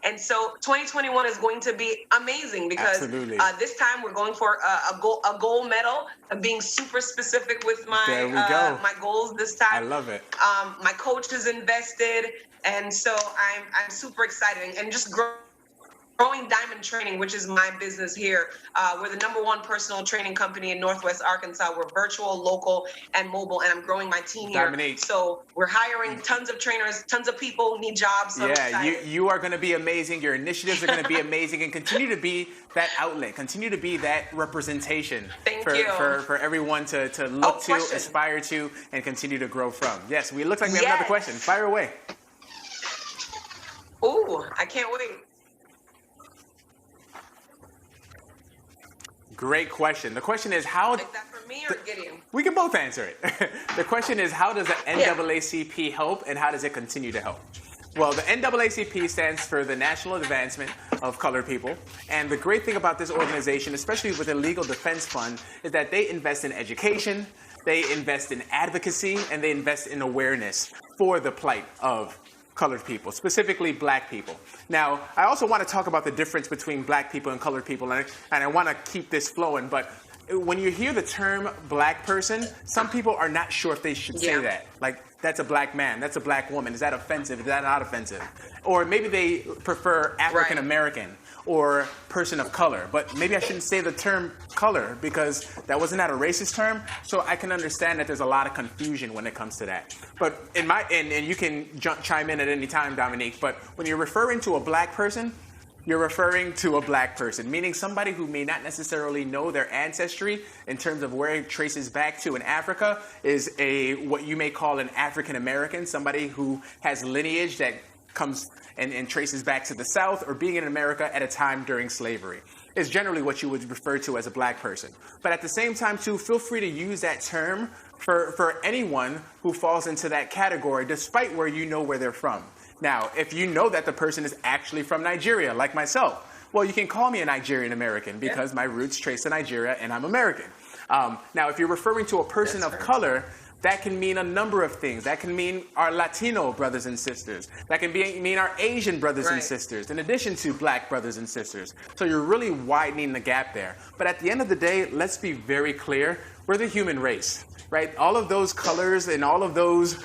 And so 2021 is going to be amazing because this time we're going for a gold medal. I'm being super specific with my goals this time. I love it. My coach is invested, and so I'm super excited and just growing Diamond Training, which is my business here. We're the #1 personal training company in Northwest Arkansas. We're virtual, local, and mobile, and I'm growing my team here. Dominique. So we're hiring tons of trainers, tons of people need jobs. So you are going to be amazing. Your initiatives are going to be amazing, and continue to be that outlet. Continue to be that representation for everyone to look to, aspire to, and continue to grow from. Yes, we look like we have another question. Fire away. Ooh, I can't wait. Great question. The question is how... Is that for me or Gideon? We can both answer it. The question is, how does the NAACP help, and how does it continue to help? Well, the NAACP stands for the National Advancement of Colored People. And the great thing about this organization, especially with the Legal Defense Fund, is that they invest in education, they invest in advocacy, and they invest in awareness for the plight of colored people, specifically black people. Now, I also want to talk about the difference between black people and colored people, and I want to keep this flowing, but when you hear the term black person, some people are not sure if they should say that. Like, that's a black man, that's a black woman. Is that offensive? Is that not offensive? Or maybe they prefer African American or person of color, but maybe I shouldn't say the term color because that wasn't a racist term. So I can understand that there's a lot of confusion when it comes to that. But and you can chime in at any time, Dominique, but when you're referring to a black person, you're referring to a black person, meaning somebody who may not necessarily know their ancestry in terms of where it traces back to in Africa is what you may call an African American, somebody who has lineage that comes and traces back to the South or being in America at a time during slavery. Is generally what you would refer to as a black person. But at the same time, too, feel free to use that term for anyone who falls into that category, despite where you know where they're from. Now, if you know that the person is actually from Nigeria, like myself, well, you can call me a Nigerian American because my roots trace to Nigeria and I'm American. Now, if you're referring to a person of color, that can mean a number of things. That can mean our Latino brothers and sisters. That can mean our Asian brothers and sisters, in addition to black brothers and sisters. So you're really widening the gap there. But at the end of the day, let's be very clear. We're the human race, right? All of those colors and all of those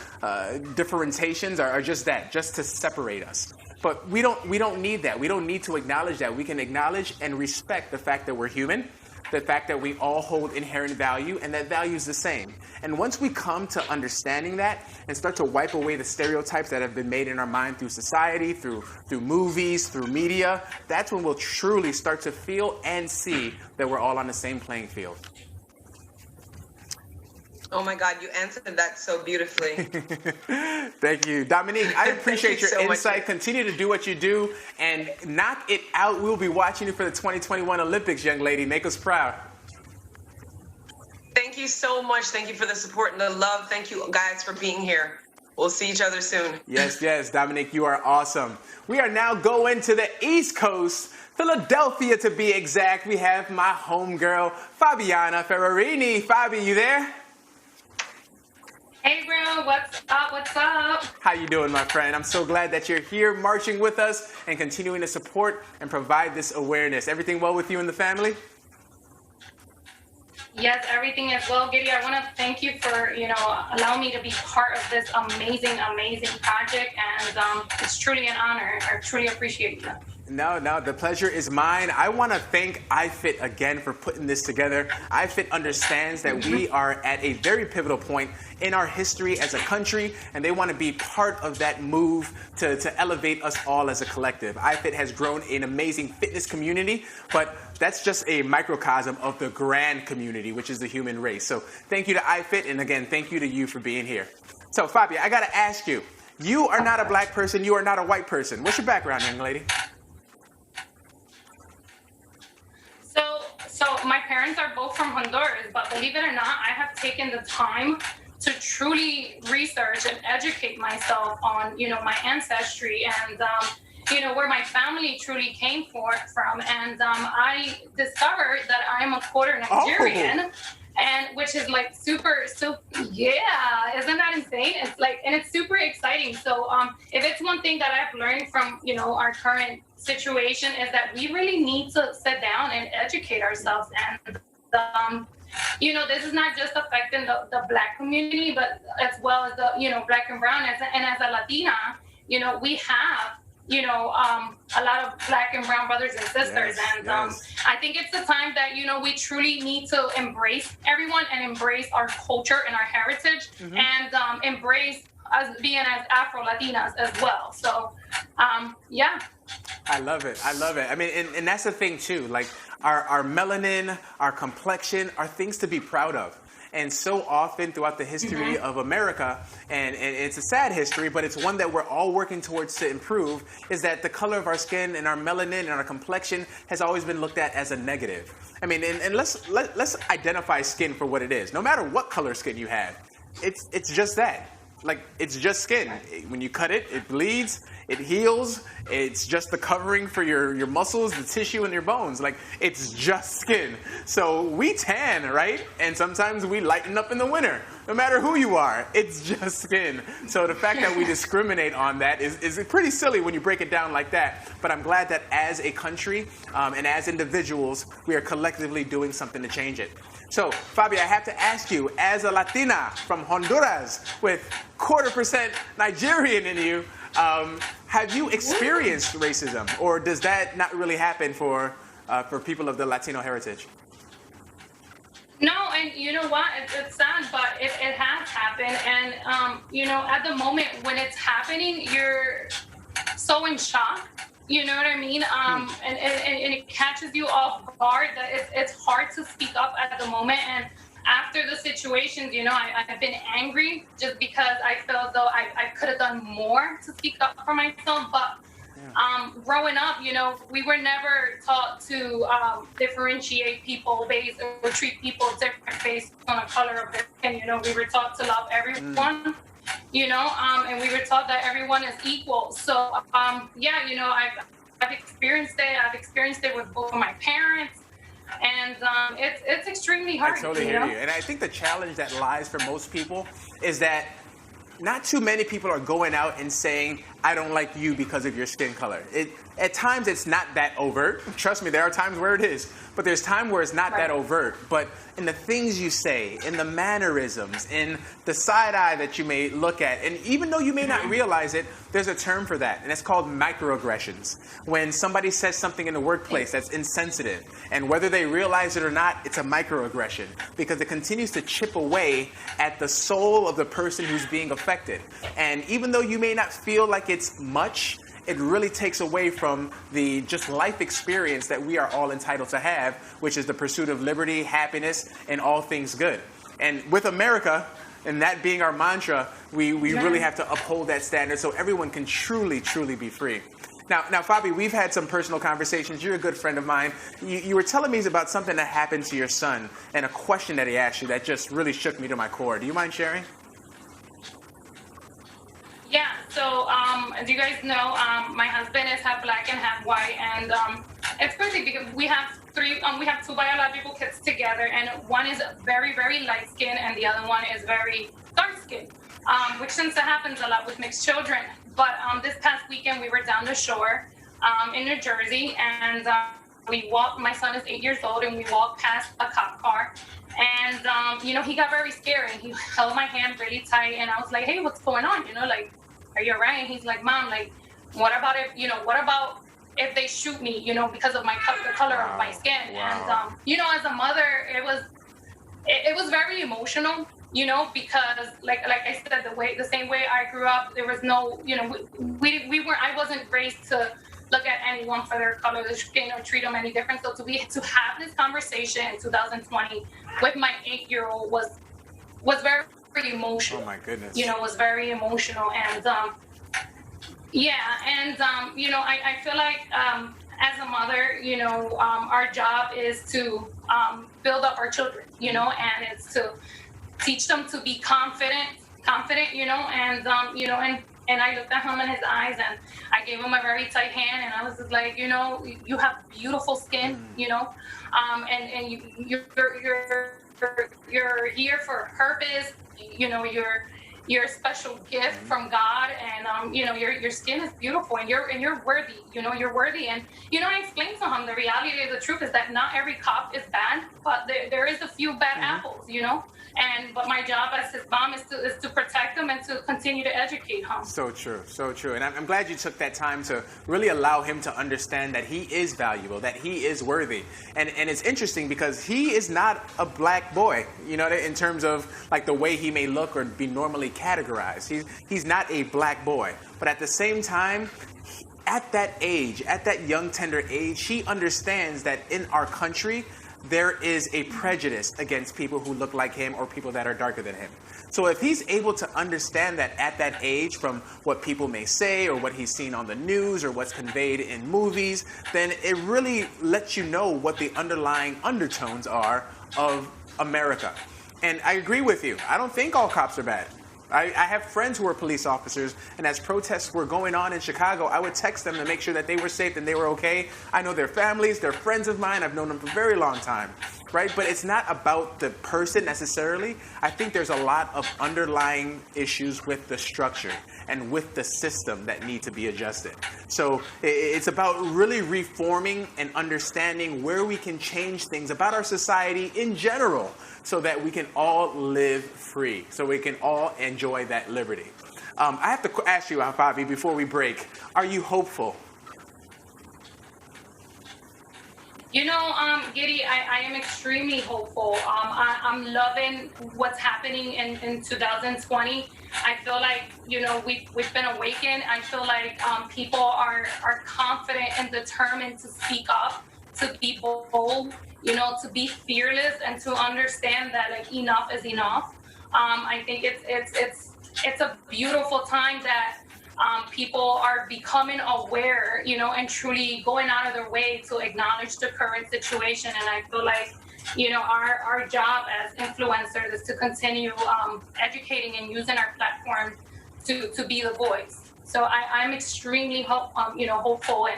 differentiations are just that, just to separate us. But we don't need that. We don't need to acknowledge that. We can acknowledge and respect the fact that we're human, the fact that we all hold inherent value, and that value is the same. And once we come to understanding that and start to wipe away the stereotypes that have been made in our mind through society, through movies, through media, that's when we'll truly start to feel and see that we're all on the same playing field. Oh my God, you answered that so beautifully. Thank you. Dominique, I appreciate your insight. Continue to do what you do and knock it out. We'll be watching you for the 2021 Olympics, young lady. Make us proud. Thank you. you so much. Thank you for the support and the love. Thank you guys for being here. We'll see each other soon. Yes, yes, Dominique, you are awesome. We are now going to the East Coast, Philadelphia to be exact. We have my homegirl, Fabiana Ferrarini. Fabi, you there? Hey, bro, what's up? What's up? How you doing, my friend? I'm so glad that you're here marching with us and continuing to support and provide this awareness. Everything well with you and the family? Yes, everything is well, Giddy. I want to thank you for, allowing me to be part of this amazing, amazing project, and it's truly an honor. I truly appreciate you. No, the pleasure is mine. I want to thank iFit again for putting this together. iFit understands that we are at a very pivotal point in our history as a country, and they want to be part of that move to elevate us all as a collective. iFit has grown an amazing fitness community, but that's just a microcosm of the grand community, which is the human race. So thank you to iFit, and again, thank you to you for being here. So Fabi, I got to ask you, you are not a black person, you are not a white person. What's your background, young lady? So my parents are both from Honduras, but believe it or not, I have taken the time to truly research and educate myself on, my ancestry and, where my family truly came from. And I discovered that I am a quarter Nigerian. Oh. And which is like super, yeah, isn't that insane? It's like, and it's super exciting. So if it's one thing that I've learned from, our current situation is that we really need to sit down and educate ourselves. And, this is not just affecting the Black community, but as well as the, Black and Brown. And as a Latina, we have, a lot of Black and Brown brothers and sisters. Yes, and yes. I think it's the time that, we truly need to embrace everyone and embrace our culture and our heritage, and embrace us being as Afro-Latinas as well. So, yeah. I love it. I mean, and that's the thing too, like our melanin, our complexion are things to be proud of. And so often throughout the history of America, and it's a sad history, but it's one that we're all working towards to improve, is that the color of our skin and our melanin and our complexion has always been looked at as a negative. I mean, and let's identify skin for what it is. No matter what color skin you have, it's just that. Like, it's just skin. When you cut it, it bleeds, it heals. It's just the covering for your muscles, the tissue, and your bones. Like, it's just skin. So we tan, right? And sometimes we lighten up in the winter. No matter who you are, it's just skin. So the fact that we discriminate on that is pretty silly when you break it down like that. But I'm glad that as a country and as individuals, we are collectively doing something to change it. So, Fabi, I have to ask you, as a Latina from Honduras with 0.25% Nigerian in you, have you experienced racism, or does that not really happen for people of the Latino heritage? No, and you know what? It's sad, but it has happened. And, at the moment when it's happening, you're so in shock. You know what I mean? And it catches you off guard that it's hard to speak up at the moment. And after the situations, I've been angry just because I feel as though I could have done more to speak up for myself. But growing up, we were never taught to differentiate people based or treat people different based on the color of their skin. We were taught to love everyone. And we were taught that everyone is equal. So, I've experienced it. I've experienced it with both of my parents, and it's extremely hard. I totally hear you. And I think the challenge that lies for most people is that not too many people are going out and saying, I don't like you because of your skin color. At times, it's not that overt. Trust me, there are times where it is. But there's time where it's not that overt. But in the things you say, in the mannerisms, in the side eye that you may look at, and even though you may not realize it, there's a term for that, and it's called microaggressions. When somebody says something in the workplace that's insensitive, and whether they realize it or not, it's a microaggression, because it continues to chip away at the soul of the person who's being affected. And even though you may not feel like it's much, it really takes away from the just life experience that we are all entitled to have, which is the pursuit of liberty, happiness, and all things good. And with America, and that being our mantra, we really have to uphold that standard so everyone can truly, truly be free. Now, Fabi, we've had some personal conversations. You're a good friend of mine. You were telling me about something that happened to your son and a question that he asked you that just really shook me to my core. Do you mind sharing? Yeah, so as you guys know, my husband is half black and half white, and it's crazy because we have two biological kids together, and one is very, very light skinned and the other one is very dark skinned, which tends to happen a lot with mixed children. But this past weekend we were down the shore in New Jersey, and we walked. My son is 8 years old, and we walked past a cop car. And, he got very scared, and he held my hand really tight, and I was like, hey, what's going on? Are you all right? And he's like, Mom, what about if they shoot me, because of the color of my skin? Wow. And, as a mother, it was very emotional, because like I said, the same way I grew up, there was no, I wasn't raised to look at anyone for their color of skin or treat them any different. So to have this conversation in 2020 with my 8-year-old was very emotional. Oh my goodness. Was very emotional. And I feel like as a mother, our job is to build up our children, and it's to teach them to be confident, and I looked at him in his eyes, and I gave him a very tight hand, and I was just like, you have beautiful skin, and you're here for a purpose, you're a special gift from God, and your skin is beautiful, and you're worthy, you're worthy. And I explained to him the reality of the truth is that not every cop is bad, but there is a few bad apples, but my job as his mom is to protect him and to continue to educate him. So true, so true. And I'm glad you took that time to really allow him to understand that he is valuable, that he is worthy. And it's interesting because he is not a black boy, in terms of like the way he may look or be normally categorized. He's not a black boy. But at the same time, at that age, at that young, tender age, he understands that in our country, there is a prejudice against people who look like him or people that are darker than him. So if he's able to understand that at that age from what people may say or what he's seen on the news or what's conveyed in movies, then it really lets you know what the underlying undertones are of America. And I agree with you. I don't think all cops are bad. I have friends who are police officers, and as protests were going on in Chicago, I would text them to make sure that they were safe and they were okay. I know their families, they're friends of mine, I've known them for a very long time, right? But it's not about the person necessarily. I think there's a lot of underlying issues with the structure and with the system that need to be adjusted. So it's about really reforming and understanding where we can change things about our society in general so that we can all live free, so we can all enjoy that liberty. I have to ask you, Fabi, before we break, are you hopeful? Giddy, I am extremely hopeful. I'm loving what's happening in 2020. I feel like, we've been awakened. I feel like people are confident and determined to speak up, to be bold, to be fearless, and to understand that enough is enough. I think it's a beautiful time that people are becoming aware, and truly going out of their way to acknowledge the current situation. And I feel like, our job as influencers is to continue educating and using our platform to be the voice. So I'm extremely hopeful,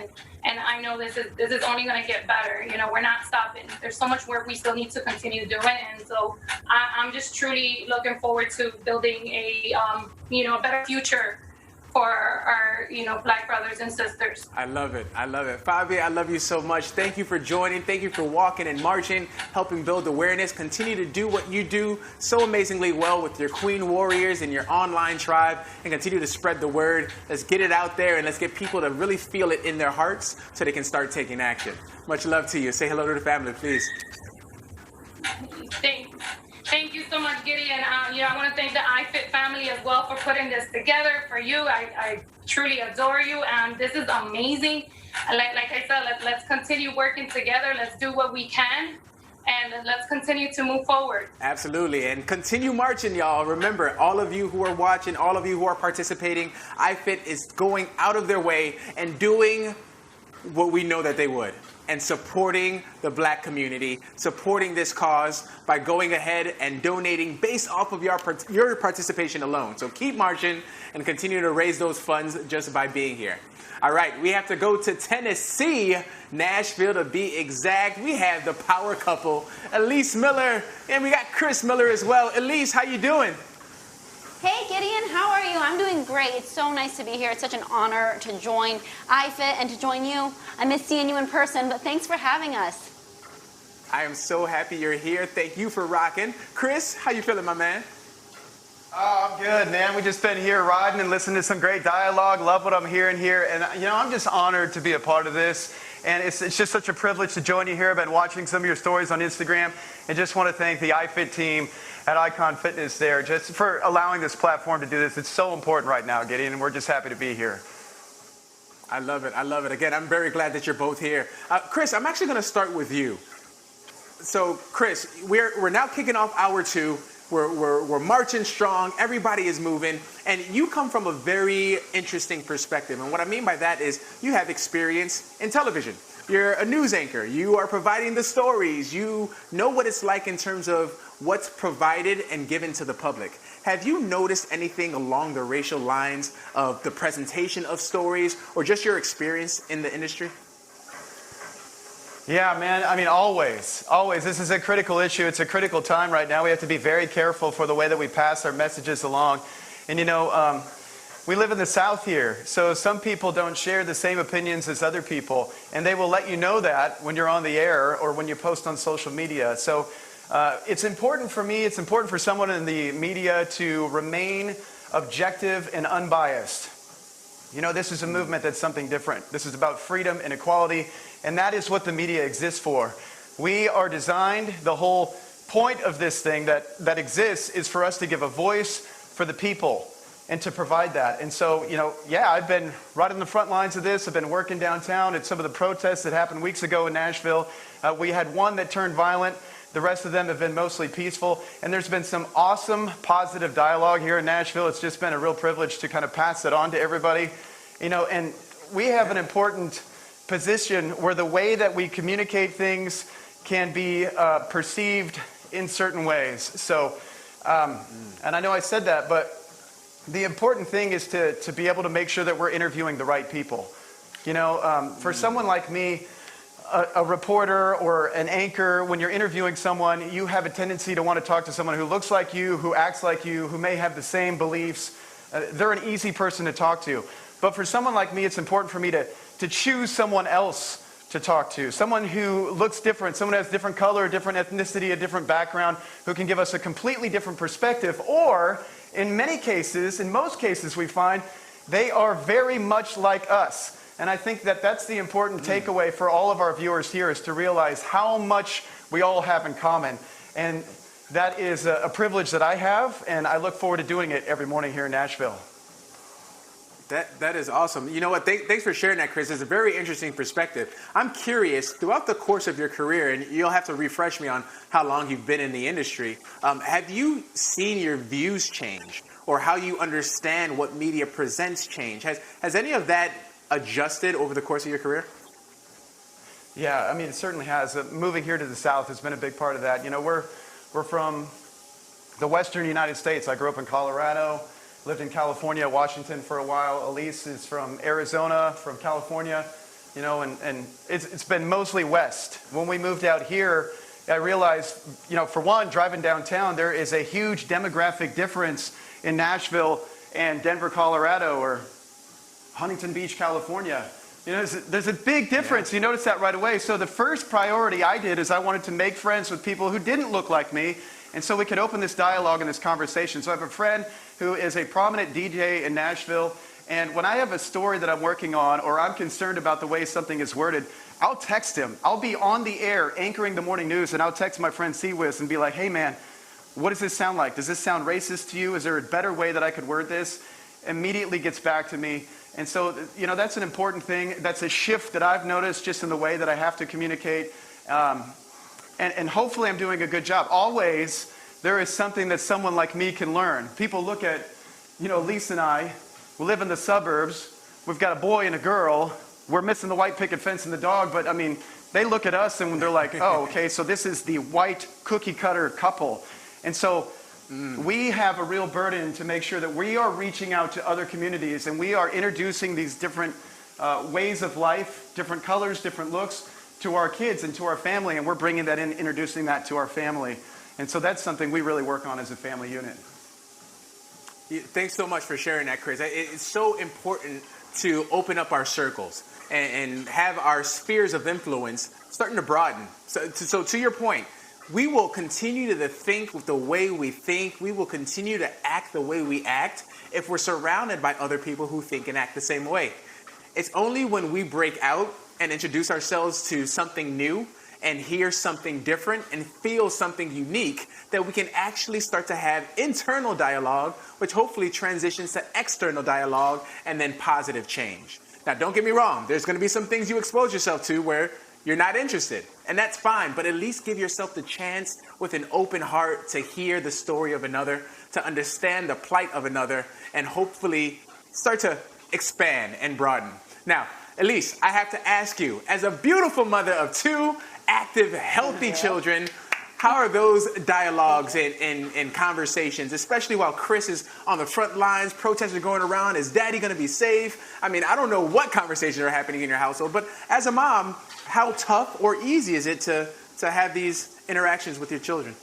and I know this is only going to get better. We're not stopping. There's so much work we still need to continue doing, and so I'm just truly looking forward to building a better future for our Black brothers and sisters. I love it. Fabi, I love you so much. Thank you for joining. Thank you for walking and marching, helping build awareness. Continue to do what you do so amazingly well with your Queen Warriors and your online tribe, and continue to spread the word. Let's get it out there, and let's get people to really feel it in their hearts so they can start taking action. Much love to you. Say hello to the family, please. Thank you so much, Giddy, and I want to thank the iFit family as well for putting this together. For you, I truly adore you, and this is amazing. Like I said, let's continue working together. Let's do what we can and let's continue to move forward. Absolutely, and continue marching, y'all. Remember, all of you who are watching, all of you who are participating, iFit is going out of their way and doing what we know that they would, and supporting the Black community, supporting this cause by going ahead and donating based off of your participation alone. So keep marching and continue to raise those funds just by being here. All right, we have to go to Tennessee, Nashville to be exact. We have the power couple, Elise Miller, and we got Chris Miller as well. Elise, how you doing? Hey Gideon, how are you? I'm doing great. It's so nice to be here. It's such an honor to join iFit and to join you. I miss seeing you in person, but thanks for having us. I am so happy you're here. Thank you for rocking. Chris, how you feeling, my man? Oh, I'm good, man. We've just been here riding and listening to some great dialogue. Love what I'm hearing here. And, you know, I'm just honored to be a part of this. And it's just such a privilege to join you here. I've been watching some of your stories on Instagram and just want to thank the iFit team at Icon Fitness there just for allowing this platform to do this. It's so important right now, Gideon, and we're just happy to be here. I love it. I love it. Again, I'm very glad that you're both here. Chris, I'm actually going to start with you. So, Chris, we're now kicking off hour 2. We're marching strong. Everybody is moving. And you come from a very interesting perspective. And what I mean by that is you have experience in television. You're a news anchor. You are providing the stories. You know what it's like in terms of what's provided and given to the public. Have you noticed anything along the racial lines of the presentation of stories or just your experience in the industry? Yeah, man. I mean, always. This is a critical issue. It's a critical time right now. We have to be very careful for the way that we pass our messages along. And, you know, we live in the South here, so some people don't share the same opinions as other people. And they will let you know that when you're on the air or when you post on social media. So it's important for me, it's important for someone in the media to remain objective and unbiased. You know, this is a movement that's something different. This is about freedom and equality. And that is what the media exists for. We are designed, the whole point of this thing that exists is for us to give a voice for the people and to provide that. And so, you know, yeah, I've been right on the front lines of this. I've been working downtown at some of the protests that happened weeks ago in Nashville. We had one that turned violent. The rest of them have been mostly peaceful. And there's been some awesome, positive dialogue here in Nashville. It's just been a real privilege to kind of pass it on to everybody. You know, and we have an important position where the way that we communicate things can be perceived in certain ways. So, and I know I said that, but the important thing is to be able to make sure that we're interviewing the right people. You know, for someone like me, a reporter or an anchor, when you're interviewing someone, you have a tendency to want to talk to someone who looks like you, who acts like you, who may have the same beliefs. They're an easy person to talk to. But for someone like me, it's important for me to choose someone else to talk to, someone who looks different, someone who has different color, different ethnicity, a different background, who can give us a completely different perspective. Or, in many cases, in most cases we find, they are very much like us. And I think that that's the important takeaway for all of our viewers here, is to realize how much we all have in common. And that is a privilege that I have, and I look forward to doing it every morning here in Nashville. That is awesome. You know what? Thanks for sharing that, Chris. It's a very interesting perspective. I'm curious, throughout the course of your career, and you'll have to refresh me on how long you've been in the industry, have you seen your views change or how you understand what media presents change? Has any of that adjusted over the course of your career? Yeah, I mean, it certainly has. Moving here to the South has been a big part of that. You know, we're from the Western United States. I grew up in Colorado. Lived in California, Washington for a while. Elise is from Arizona, from California, you know, and it's been mostly West. When we moved out here, I realized, you know, for one, driving downtown, there is a huge demographic difference in Nashville and Denver, Colorado, or Huntington Beach, California. You know, there's a big difference. Yeah. You notice that right away. So the first priority I did is I wanted to make friends with people who didn't look like me, and so we could open this dialogue and this conversation. So I have a friend who is a prominent DJ in Nashville, and when I have a story that I'm working on or I'm concerned about the way something is worded, I'll text him. I'll be on the air anchoring the morning news, and I'll text my friend Seawiz and be like, hey man, what does this sound like? Does this sound racist to you? Is there a better way that I could word this? Immediately gets back to me. And so, you know, that's an important thing. That's a shift that I've noticed just in the way that I have to communicate. And and hopefully I'm doing a good job. Always, there is something that someone like me can learn. People look at, Lisa and I, we live in the suburbs. We've got a boy and a girl. We're missing the white picket fence and the dog, but they look at us and they're like, oh, okay, so this is the white cookie cutter couple. And so we have a real burden to make sure that we are reaching out to other communities and we are introducing these different ways of life, different colors, different looks to our kids and to our family, and we're bringing that in, introducing that to our family. And so that's something we really work on as a family unit. Thanks so much for sharing that, Chris. It's so important to open up our circles and have our spheres of influence starting to broaden. So to your point, we will continue to think with the way we think. We will continue to act the way we act if we're surrounded by other people who think and act the same way. It's only when we break out and introduce ourselves to something new and hear something different and feel something unique that we can actually start to have internal dialogue, which hopefully transitions to external dialogue and then positive change. Now, don't get me wrong. There's going to be some things you expose yourself to where you're not interested, and that's fine, but at least give yourself the chance with an open heart to hear the story of another, to understand the plight of another, and hopefully start to expand and broaden. Now, Elise, I have to ask you, as a beautiful mother of 2 active, healthy children, how are those dialogues and conversations, especially while Chris is on the front lines, protests are going around, is daddy going to be safe? I don't know what conversations are happening in your household, but as a mom, how tough or easy is it to have these interactions with your children?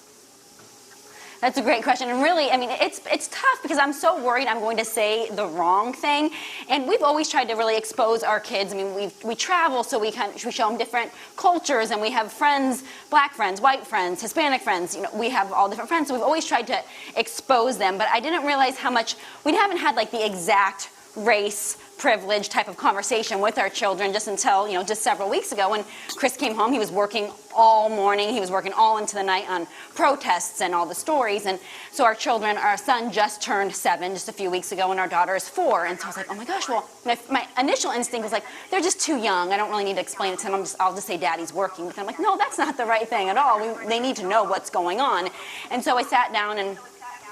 That's a great question. And really, it's tough because I'm so worried I'm going to say the wrong thing. And we've always tried to really expose our kids. We travel, so we show them different cultures, and we have friends, black friends, white friends, Hispanic friends. We have all different friends. So we've always tried to expose them. But I didn't realize how much, we haven't had the exact race privilege type of conversation with our children just until, just several weeks ago when Chris came home. He was working all morning. He was working all into the night on protests and all the stories. And so our son just turned 7 just a few weeks ago, and our daughter is 4. And so I was like, oh my gosh, well, my initial instinct was they're just too young. I don't really need to explain it to them. I'll just say daddy's working. But I'm like, no, that's not the right thing at all. They need to know what's going on. And so I sat down and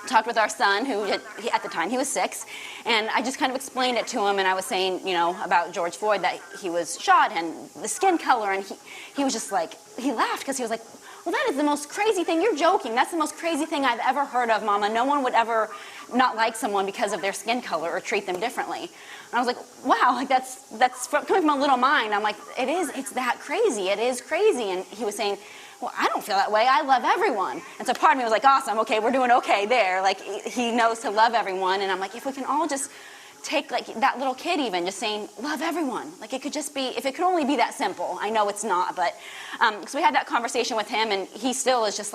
talked with our son, who at the time he was 6, and I just kind of explained it to him, and I was saying, about George Floyd, that he was shot and the skin color, and he was just he laughed because he was like, well, that is the most crazy thing. You're joking. That's the most crazy thing I've ever heard of, Mama. No one would ever not like someone because of their skin color or treat them differently. And I was like, wow, that's coming from a little mind. I'm like, it's that crazy. It is crazy. And he was saying, well, I don't feel that way. I love everyone. And so part of me was like, awesome, okay, we're doing okay there. He knows to love everyone. And I'm like, if we can all just take that little kid even just saying, love everyone. It could just be, if it could only be that simple. I know it's not, but, so we had that conversation with him, and he still is just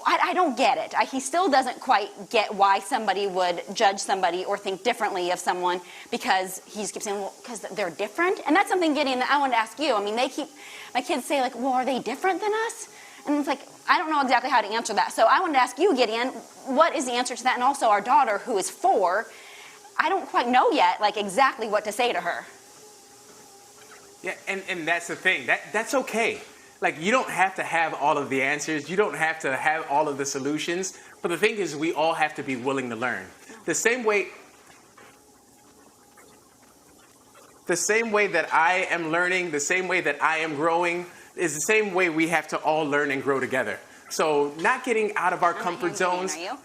I don't get it. He still doesn't quite get why somebody would judge somebody or think differently of someone because he just keeps saying, well, because they're different. And that's something, Gideon, that I wanted to ask you. My kids say, well, are they different than us? And it's I don't know exactly how to answer that. So I wanted to ask you, Gideon, what is the answer to that? And also our daughter, who is 4, I don't quite know yet, exactly what to say to her. Yeah, and that's the thing. That's okay. You don't have to have all of the answers. You don't have to have all of the solutions. But the thing is, we all have to be willing to learn. The same way that I am learning, the same way that I am growing, is the same way we have to all learn and grow together. So not getting out of our comfort zones. Are you?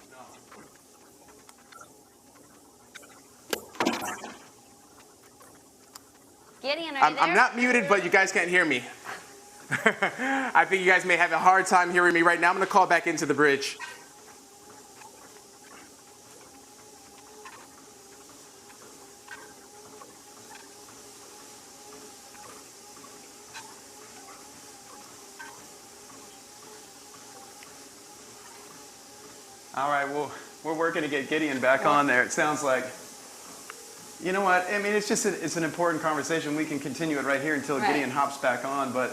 Gideon, are you there? I'm not muted, but you guys can't hear me. I think you guys may have a hard time hearing me right now. I'm going to call back into the bridge. All right, well, we're working to get Gideon back on there. It sounds like, you know what, it's an important conversation. We can continue it right here until Gideon hops back on, but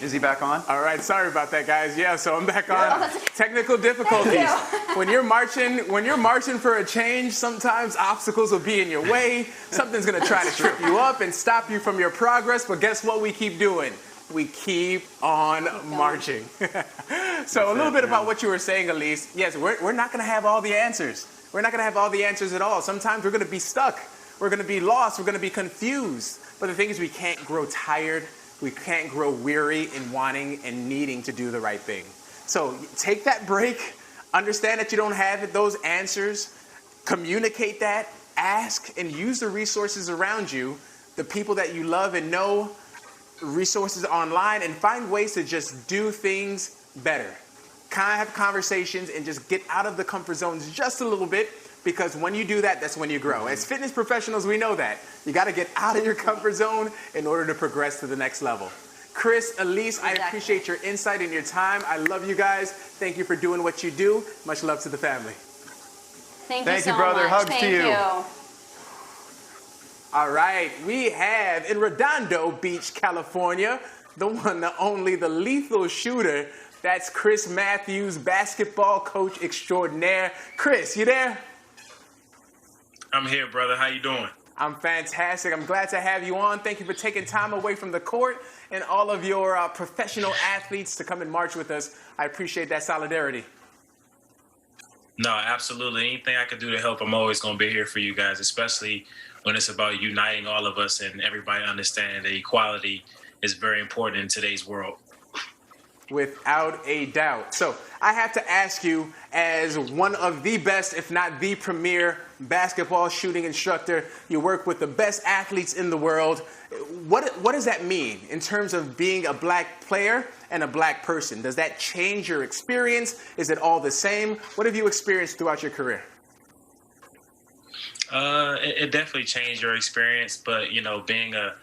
is he back on? All right, sorry about that, guys. Yeah, so I'm back on. Technical difficulties. When you're marching for a change, sometimes obstacles will be in your way. Something's going to try to trip you up and stop you from your progress, but guess what we keep doing? we keep on marching. So a little bit about what you were saying, Elise. Yes, we're not going to have all the answers. We're not going to have all the answers at all. Sometimes we're going to be stuck. We're going to be lost. We're going to be confused. But the thing is, we can't grow tired. We can't grow weary in wanting and needing to do the right thing. So take that break. Understand that you don't have those answers. Communicate that. Ask and use the resources around you, the people that you love and know, resources online, and find ways to just do things better. Kind of have conversations and just get out of the comfort zones just a little bit, because when you do that, that's when you grow. As fitness professionals, we know that. You got to get out of your comfort zone in order to progress to the next level. Chris, Elise, I appreciate your insight and your time. I love you guys. Thank you for doing what you do. Much love to the family. Thank you so brother. much. Hugs Thank to you. All right, we have in Redondo Beach, California, the one, the only, the lethal shooter. That's Chris Matthews, basketball coach extraordinaire. Chris, you there? I'm here, brother. How you doing? I'm fantastic. I'm glad to have you on. Thank you for taking time away from the court and all of your professional athletes to come and march with us. I appreciate that solidarity. No, absolutely. Anything I could do to help, I'm always going to be here for you guys, especially when it's about uniting all of us and everybody understanding that equality is very important in today's world. Without a doubt. So I have to ask you, as one of the best, if not the premier basketball shooting instructor, you work with the best athletes in the world. What does that mean in terms of being a black player and a black person? Does that change your experience? Is it all the same? What have you experienced throughout your career? It definitely changed your experience, but being a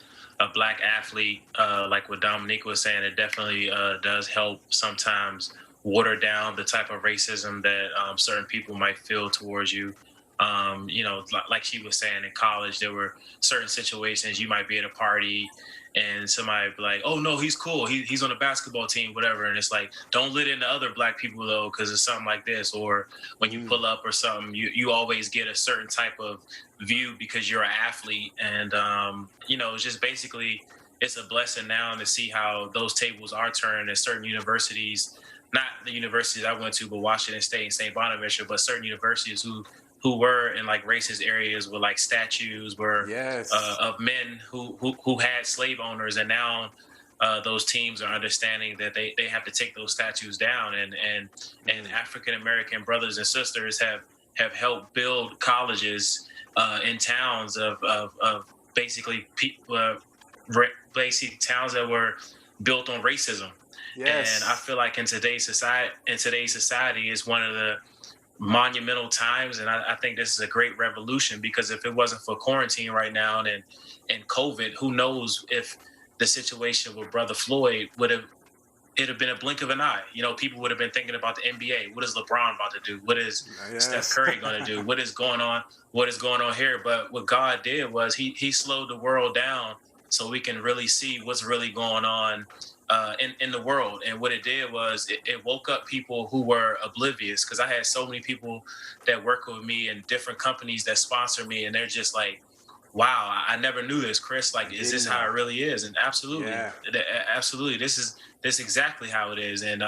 black athlete, like what Dominique was saying, it definitely does help sometimes water down the type of racism that certain people might feel towards you. Like she was saying, in college, there were certain situations you might be at a party and somebody would be like, oh, no, he's cool. He's on a basketball team, whatever. And it's like, don't let into other black people, though, because it's something like this. Or when you pull up or something, you always get a certain type of view because you're an athlete. And, it's just basically it's a blessing now to see how those tables are turned at certain universities, not the universities I went to, but Washington State and St. Bonaventure, but certain universities who were in like racist areas with like statues of men who had slave owners, and now those teams are understanding that they have to take those statues down, and African American brothers and sisters have helped build colleges in towns of basically people, basic towns that were built on racism. Yes. And I feel like in today's society is one of the monumental times, and I think this is a great revolution, because if it wasn't for quarantine right now and COVID, who knows if the situation with Brother Floyd it'd have been a blink of an eye. People would have been thinking about the NBA. What is LeBron about to do? What is Steph Curry going to do? What is going on? What is going on here? But what God did was he slowed the world down so we can really see what's really going on in the world. And what it did was it woke up people who were oblivious, because I had so many people that work with me in different companies that sponsor me, and they're just like, wow, I never knew this, Chris. Like, is this how it really is? And absolutely, absolutely, this is exactly how it is. And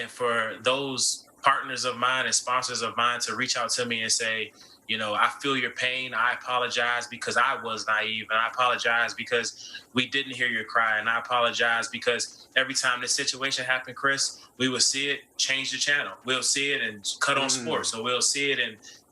for those partners of mine and sponsors of mine to reach out to me and say, I feel your pain. I apologize because I was naive, and I apologize because we didn't hear your cry, and I apologize because every time this situation happened, Chris, we would see it, change the channel. We'll see it and cut on sports, so we'll see it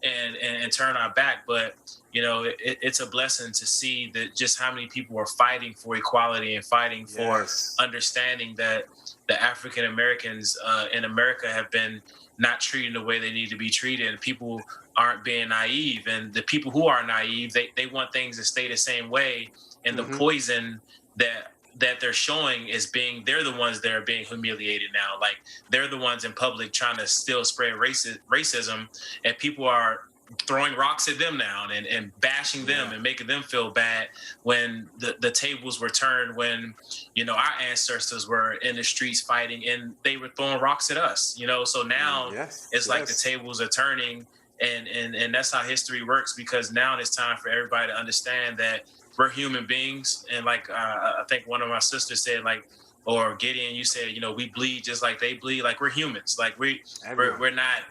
and turn our back. But it's a blessing to see that just how many people are fighting for equality and fighting for understanding that the African Americans in America have been not treated the way they need to be treated, and people aren't being naive. And the people who are naive, they want things to stay the same way. And the poison that they're showing is they're the ones that are being humiliated now. Like, they're the ones in public trying to still spread racism, and people are throwing rocks at them now and bashing them and making them feel bad, when the tables were turned, when our ancestors were in the streets fighting and they were throwing rocks at us. So now it's like the tables are turning, and that's how history works, because now it's time for everybody to understand that we're human beings. And like, I think one of my sisters said, like, or Gideon, you said, you know, we bleed just like they bleed. Like, we're humans. Like we're not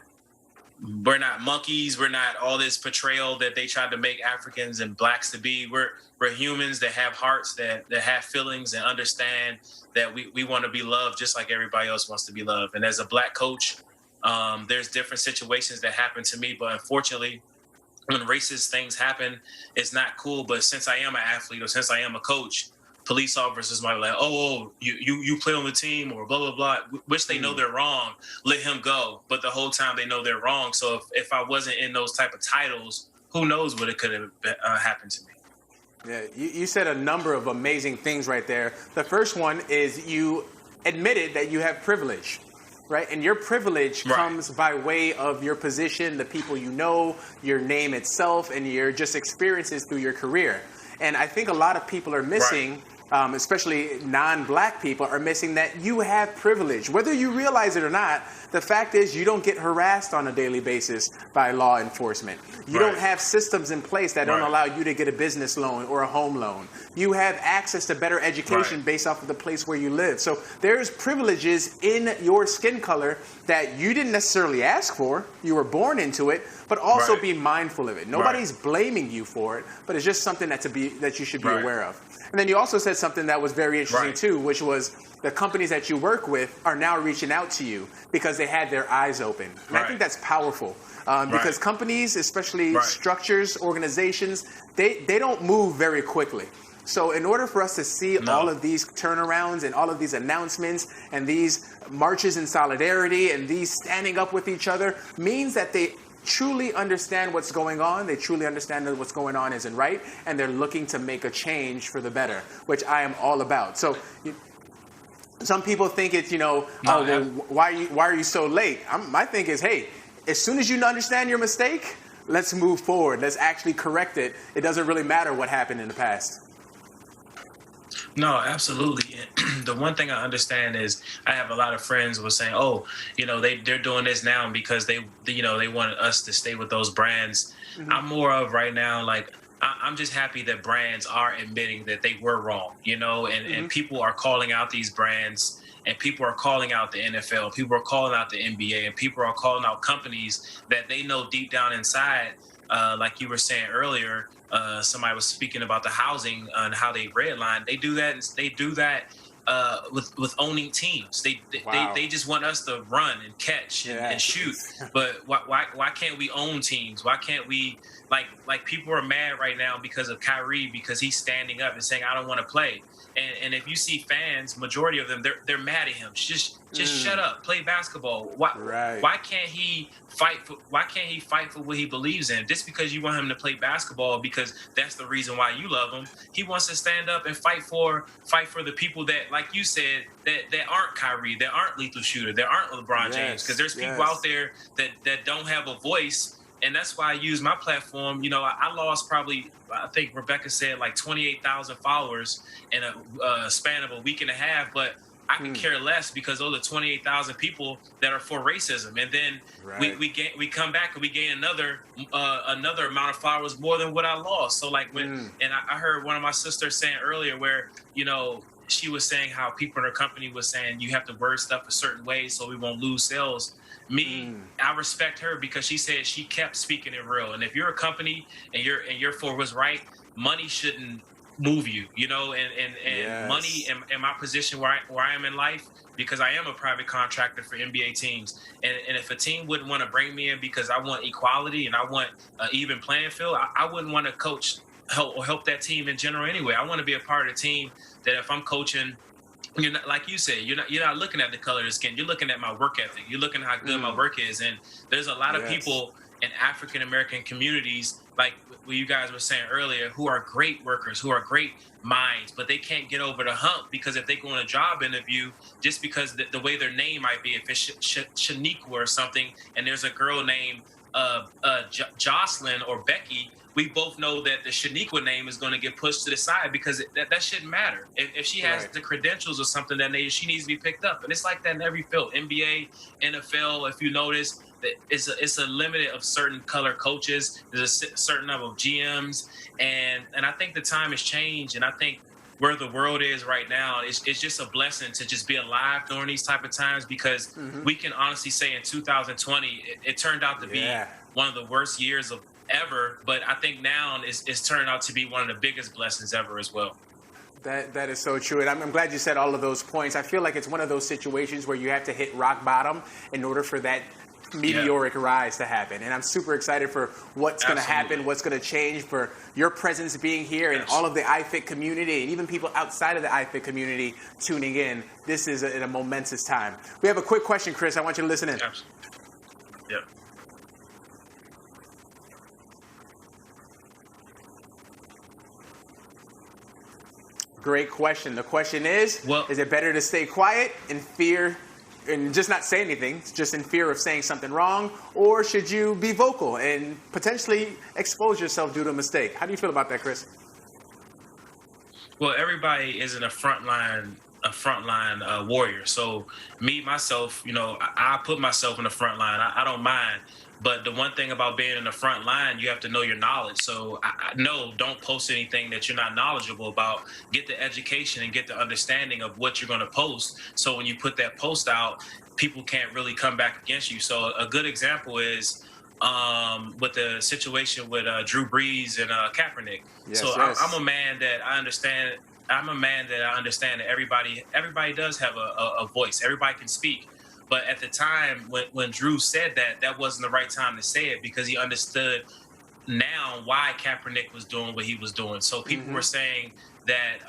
monkeys. We're not all this portrayal that they tried to make Africans and blacks to be. We're humans that have hearts, that have feelings, and understand that we want to be loved just like everybody else wants to be loved. And as a black coach, there's different situations that happen to me, but unfortunately, when racist things happen, it's not cool. But since I am an athlete, or since I am a coach, police officers might be like, oh, you play on the team, or blah, blah, blah, which they know they're wrong, let him go. But the whole time they know they're wrong. So if I wasn't in those type of titles, who knows what it could have happened to me. Yeah, you said a number of amazing things right there. The first one is you admitted that you have privilege, right? And your privilege comes by way of your position, the people you know, your name itself, and your just experiences through your career. And I think a lot of people are missing, especially non-black people, are missing that you have privilege. Whether you realize it or not, the fact is you don't get harassed on a daily basis by law enforcement. You don't have systems in place that don't allow you to get a business loan or a home loan. You have access to better education based off of the place where you live. So there's privileges in your skin color that you didn't necessarily ask for. You were born into it, but also be mindful of it. Nobody's blaming you for it, but it's just something that you should be aware of. And then you also said something that was very interesting too, which was the companies that you work with are now reaching out to you because they had their eyes open. And I think that's powerful because companies, especially structures, organizations, they don't move very quickly. So in order for us to see all of these turnarounds and all of these announcements and these marches in solidarity and these standing up with each other means that they truly understand what's going on. They truly understand that what's going on isn't right, and they're looking to make a change for the better, which I am all about. So some people think it's, why are you so late? My thing is, hey, as soon as you understand your mistake, let's move forward. Let's actually correct it. It doesn't really matter what happened in the past. No, absolutely. The one thing I understand is I have a lot of friends who are saying, oh, they're doing this now because they wanted us to stay with those brands. I'm more of right now, like, I'm just happy that brands are admitting that they were wrong, and people are calling out these brands, and people are calling out the NFL, people are calling out the NBA, and people are calling out companies that they know deep down inside, like you were saying earlier, somebody was speaking about the housing and how they redline. They do that with owning teams. They just want us to run and catch and shoot. But why can't we own teams? Why can't we like people are mad right now because of Kyrie, because he's standing up and saying I don't want to play. And if you see fans, majority of them, they're mad at him. Just shut up, play basketball. Why can't he fight for what he believes in? Just because you want him to play basketball because that's the reason why you love him. He wants to stand up and fight for the people that, like you said, that aren't Kyrie, that aren't Lethal Shooter, that aren't LeBron James. Because there's people out there that don't have a voice. And that's why I use my platform. I lost probably, I think Rebecca said, like 28,000 followers in a span of a week and a half. But I could care less because those are 28,000 people that are for racism. And then we come back and we gain another amount of followers more than what I lost. So like and I heard one of my sisters saying earlier where, she was saying how people in her company was saying you have to word stuff a certain way so we won't lose sales. I respect her because she said she kept speaking it real. And if you're a company and your for what's right, money shouldn't move you, and money in my position where I am in life, because I am a private contractor for NBA teams. And if a team wouldn't want to bring me in because I want equality and I want an even playing field, I wouldn't want to help that team in general anyway. I want to be a part of the team that if I'm coaching, you're not, like you said, you're not looking at the color of the skin. You're looking at my work ethic. You're looking at how good my work is. And there's a lot of people in African American communities, like what you guys were saying earlier, who are great workers, who are great minds, but they can't get over the hump because if they go on a job interview, just because the way their name might be, if it's Shaniqua or something, and there's a girl named Jocelyn or Becky, we both know that the Shaniqua name is going to get pushed to the side because that shouldn't matter. If she has the credentials or something, then she needs to be picked up. And it's like that in every field, NBA, NFL, if you notice, it's a limit of certain color coaches. There's a certain number of GMs, and I think the time has changed, and I think where the world is right now, it's just a blessing to just be alive during these type of times, because we can honestly say in 2020, it turned out to be one of the worst years of ever, but I think now it's turned out to be one of the biggest blessings ever as well. That is so true, and I'm glad you said all of those points. I feel like it's one of those situations where you have to hit rock bottom in order for that meteoric rise to happen. And I'm super excited for what's going to happen, what's going to change, for your presence being here, and all of the iFit community, and even people outside of the iFit community tuning in. This is a momentous time. We have a quick question, Chris. I want you to listen in. Yep. Great question. The question is it better to stay quiet in fear and just not say anything, just in fear of saying something wrong, or should you be vocal and potentially expose yourself due to a mistake? How do you feel about that, Chris? Well, everybody isn't a frontline warrior. So me, myself, I put myself in the front line. I don't mind. But the one thing about being in the front line, you have to know your knowledge. So don't post anything that you're not knowledgeable about. Get the education and get the understanding of what you're going to post. So when you put that post out, people can't really come back against you. So a good example is with the situation with Drew Brees and Kaepernick. I'm a man that I understand. That everybody does have a voice. Everybody can speak. But at the time when Drew said that wasn't the right time to say it, because he understood now why Kaepernick was doing what he was doing. So people were saying that,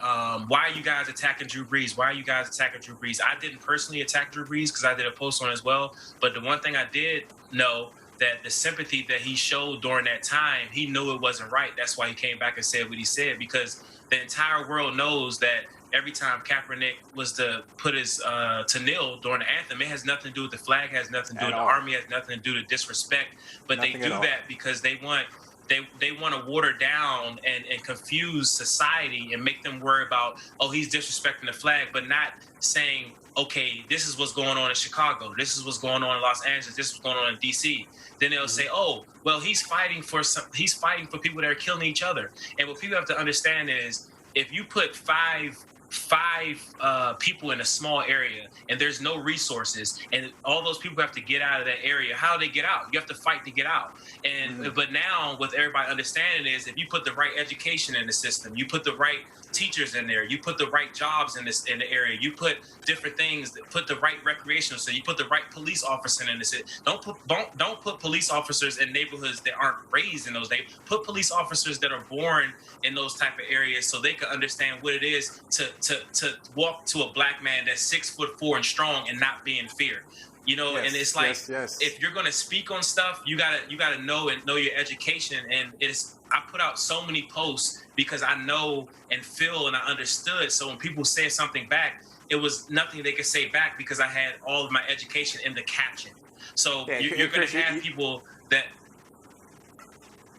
why are you guys attacking Drew Brees? Why are you guys attacking Drew Brees? I didn't personally attack Drew Brees because I did a post on it as well. But the one thing I did know, that the sympathy that he showed during that time, he knew it wasn't right. That's why he came back and said what he said, because the entire world knows that every time Kaepernick was to put his to kneel during the anthem, it has nothing to do with the flag, has nothing to do with the army, has nothing to do with disrespect. But they do that because they want to water down and confuse society and make them worry about, he's disrespecting the flag, but not saying, okay, this is what's going on in Chicago, this is what's going on in Los Angeles, this is what's going on in DC. Then they'll say, he's fighting for people that are killing each other. And what people have to understand is, if you put five people in a small area and there's no resources, and all those people have to get out of that area, how do they get out? You have to fight to get out. And but now what everybody understanding is, if you put the right education in the system, you put the right teachers in there, you put the right jobs in the area, you put different things, put the right recreational, so you put the right police officer in the city. Don't put police officers in neighborhoods that aren't raised in those neighborhoods. Put police officers that are born in those type of areas, so they can understand what it is to walk to a black man that's 6'4" and strong and not be in fear. And it's like, if you're going to speak on stuff, you gotta know your education. And I put out so many posts because I know and feel and I understood. So when people say something back, it was nothing they could say back because I had all of my education in the caption. So you're going to have people that.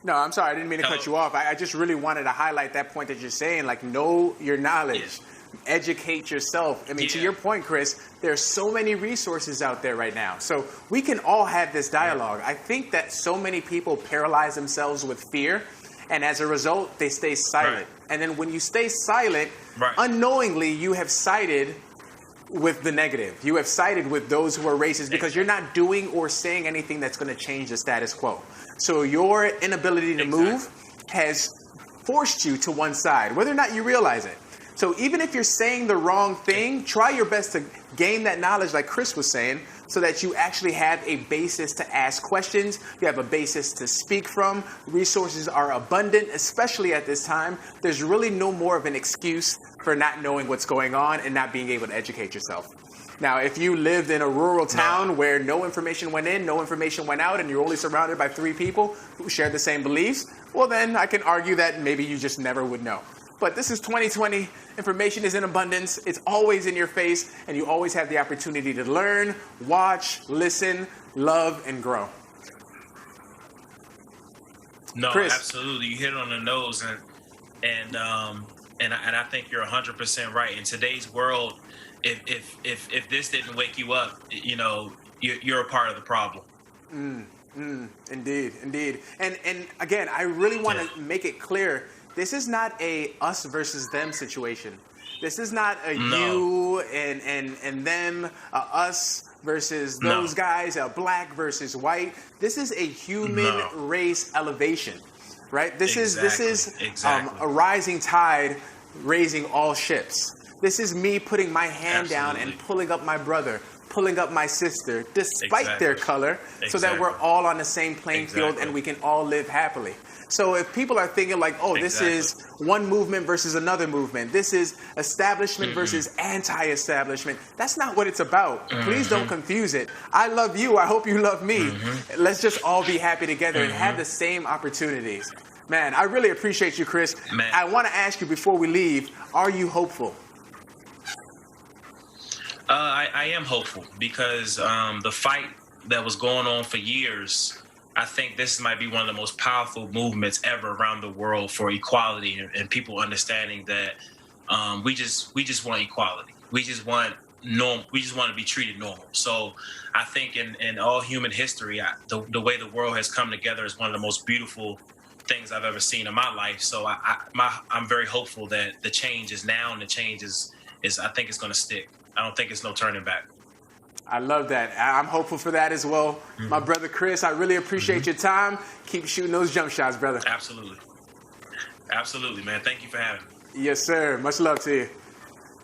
No, I'm sorry. I didn't mean to cut you off. I just really wanted to highlight that point that you're saying, like, know your knowledge. Educate yourself. I mean, to your point, Chris, there's so many resources out there right now. So we can all have this dialogue. I think that so many people paralyze themselves with fear, and as a result, they stay silent. And then when you stay silent, unknowingly, you have sided with the negative. You have sided with those who are racist because you're not doing or saying anything that's going to change the status quo. So your inability to move has forced you to one side, whether or not you realize it. So even if you're saying the wrong thing, try your best to gain that knowledge, like Chris was saying, so that you actually have a basis to ask questions. You have a basis to speak from. Resources are abundant, especially at this time. There's really no more of an excuse for not knowing what's going on and not being able to educate yourself. Now, if you lived in a rural town where no information went in, no information went out, and you're only surrounded by 3 people who share the same beliefs, well, then I can argue that maybe you just never would know. But this is 2020. Information is in abundance. It's always in your face, and you always have the opportunity to learn, watch, listen, love, and grow. No, Chris. Absolutely. You hit it on the nose, and I think you're 100% right. In today's world, if this didn't wake you up, you're a part of the problem. Indeed, indeed. And again, I really want to make it clear, this is not a us versus them situation. This is not a you and them, us versus those guys, a black versus white. This is a human race elevation, right? This is a rising tide raising all ships. This is me putting my hand down and pulling up my brother, pulling up my sister, despite their color, so that we're all on the same playing field and we can all live happily. So if people are thinking like, oh, this is one movement versus another movement, this is establishment versus anti-establishment, that's not what it's about. Please don't confuse it. I love you. I hope you love me. Let's just all be happy together and have the same opportunities. Man, I really appreciate you, Chris. I want to ask you before we leave, are you hopeful? I am hopeful because the fight that was going on for years, I think this might be one of the most powerful movements ever around the world for equality and people understanding that we just want equality. We just want to be treated normal. So I think in all human history, the way the world has come together is one of the most beautiful things I've ever seen in my life. So I'm very hopeful that the change is now, and the change is I think it's going to stick. I don't think it's no turning back. I love that. I'm hopeful for that as well. My brother Chris, I really appreciate your time. Keep shooting those jump shots, brother. Absolutely. Absolutely, man. Thank you for having me. Yes, sir. Much love to you.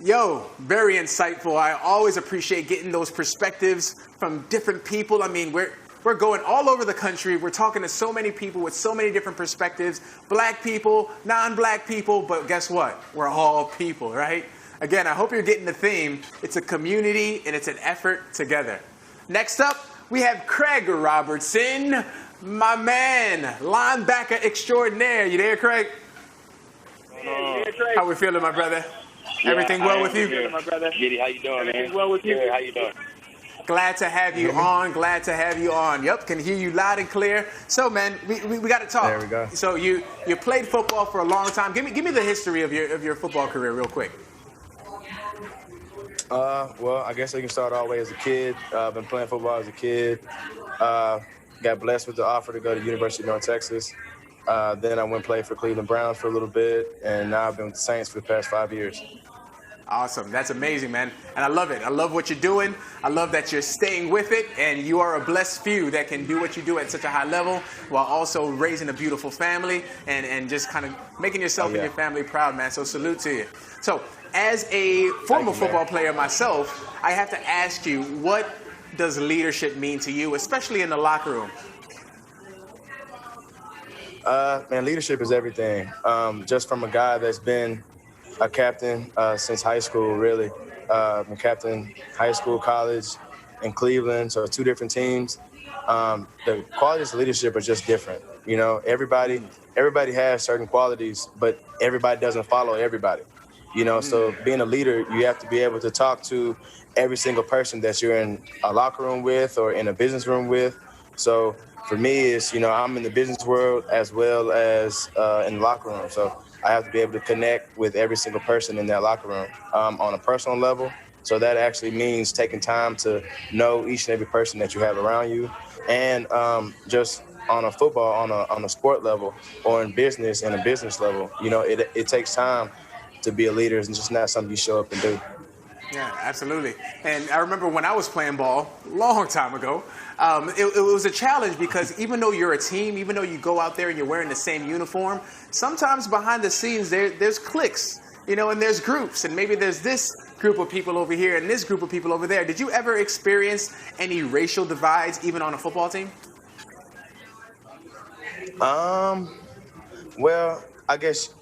Yo, very insightful. I always appreciate getting those perspectives from different people. I mean, we're going all over the country. We're talking to so many people with so many different perspectives. Black people, non-black people, but guess what? We're all people, right? Again, I hope you're getting the theme. It's a community and it's an effort together. Next up, we have Craig Robertson, my man, linebacker extraordinaire. You there, Craig? How we feeling, my brother? Everything well with you? Giddy, how you doing, man? Everything well with you? Good, how you doing? Glad to have you on. Glad to have you on. Yep, can hear you loud and clear. So, man, we got to talk. There we go. So you played football for a long time. Give me the history of your football career real quick. Well, I guess I can start all the way as a kid. I've been playing football as a kid. Got blessed with the offer to go to University of North Texas. Then I went and played for Cleveland Browns for a little bit, and now I've been with the Saints for the past 5 years. Awesome. That's amazing, man. And I love it. I love what you're doing. I love that you're staying with it, and you are a blessed few that can do what you do at such a high level while also raising a beautiful family and just kind of making yourself and your family proud, man. So salute to you. So as a former football player myself, I have to ask you, what does leadership mean to you, especially in the locker room? Man, leadership is everything. Just from a guy that's been a captain since high school, really. Been captain high school, college, and Cleveland, so 2 different teams. The qualities of leadership are just different. You know, everybody has certain qualities, but everybody doesn't follow everybody. You know, so being a leader, you have to be able to talk to every single person that you're in a locker room with or in a business room with. So for me, it's, you know, I'm in the business world as well as in the locker room. So I have to be able to connect with every single person in that locker room on a personal level. So that actually means taking time to know each and every person that you have around you. And just on a football, on a sport level, or in business, in a business level, you know, it takes time to be a leader. It's just not something you show up and do. Yeah, absolutely. And I remember when I was playing ball a long time ago, it was a challenge because even though you're a team, even though you go out there and you're wearing the same uniform, sometimes behind the scenes there's cliques, you know, and there's groups, and maybe there's this group of people over here and this group of people over there. Did you ever experience any racial divides even on a football team? Well, I guess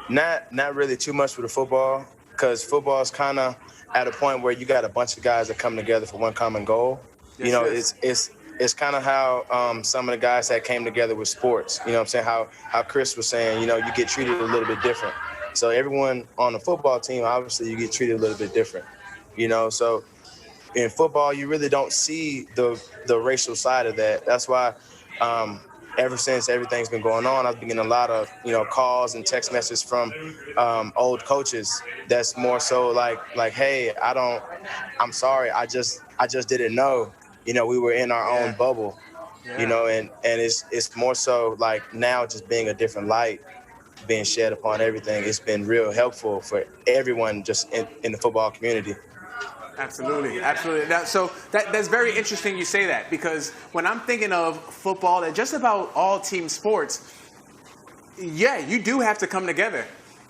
not really too much with the football, because football is kind of at a point where you got a bunch of guys that come together for one common goal. Yes, you know, it's kind of how some of the guys that came together with sports, you know what I'm saying, how Chris was saying, you know, you get treated a little bit different. So everyone on the football team, obviously you get treated a little bit different, you know. So in football, you really don't see the racial side of that. That's why ever since everything's been going on, I've been getting a lot of, you know, calls and text messages from old coaches that's more so like, hey, I'm sorry, I just didn't know. You know, we were in our own bubble. you know, and it's more so like now just being a different light being shed upon everything. It's been real helpful for everyone just in the football community. Absolutely, absolutely. So that's very interesting you say that, because when I'm thinking of football and just about all team sports, yeah, you do have to come together.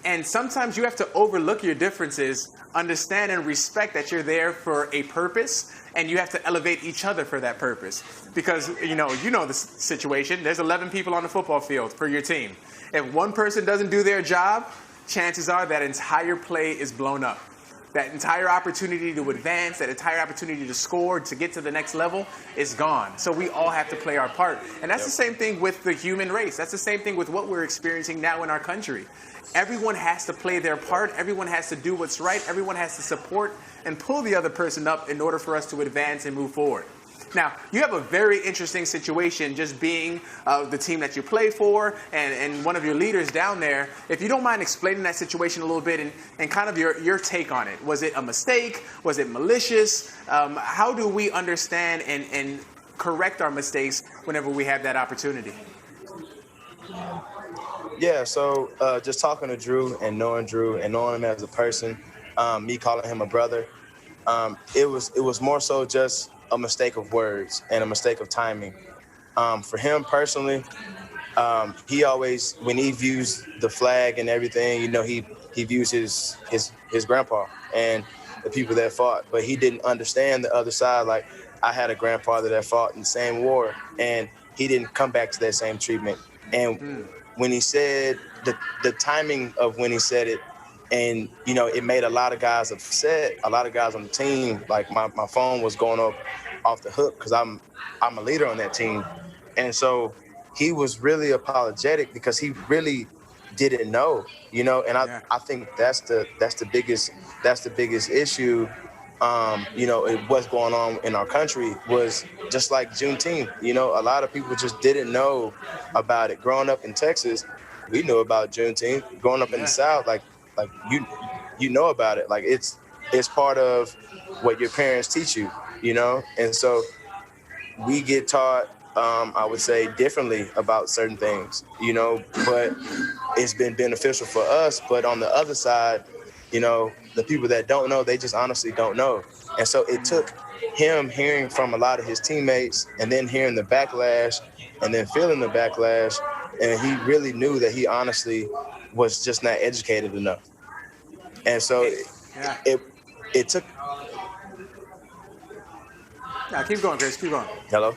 And sometimes you have to overlook your differences, understand and respect that you're there for a purpose, and you have to elevate each other for that purpose. Because, you know the situation. There's 11 people on the football field for your team. If one person doesn't do their job, chances are that entire play is blown up. That entire opportunity to advance, that entire opportunity to score, to get to the next level is gone. So we all have to play our part. And that's the same thing with the human race. That's the same thing with what we're experiencing now in our country. Everyone has to play their part. Everyone has to do what's right. Everyone has to support and pull the other person up in order for us to advance and move forward. Now, you have a very interesting situation just being the team that you play for and one of your leaders down there. If you don't mind explaining that situation a little bit and kind of your take on it. Was it a mistake? Was it malicious? How do we understand and correct our mistakes whenever we have that opportunity? Yeah, so just talking to Drew and knowing him as a person, me calling him a brother, it was more so just a mistake of words and a mistake of timing. For him personally, he always, when he views the flag and everything, you know, he views his grandpa and the people that fought, but he didn't understand the other side. Like, I had a grandfather that fought in the same war, and he didn't come back to that same treatment. And when he said the timing of when he said it, and, you know, it made a lot of guys upset, a lot of guys on the team. Like, my phone was going off the hook because I'm a leader on that team. And so he was really apologetic because he really didn't know, you know, and I think that's the biggest issue. You know, what's going on in our country was just like Juneteenth. You know, a lot of people just didn't know about it. Growing up in Texas, we knew about Juneteenth. Growing up in the South, like you know about it. Like, it's part of what your parents teach you, you know? And so we get taught, I would say, differently about certain things, you know, but it's been beneficial for us. But on the other side, you know, the people that don't know, they just honestly don't know. And so it took him hearing from a lot of his teammates and then hearing the backlash and then feeling the backlash. And he really knew that he honestly was just not educated enough. And so it took. Now, keep going, Chris. Keep going. Hello?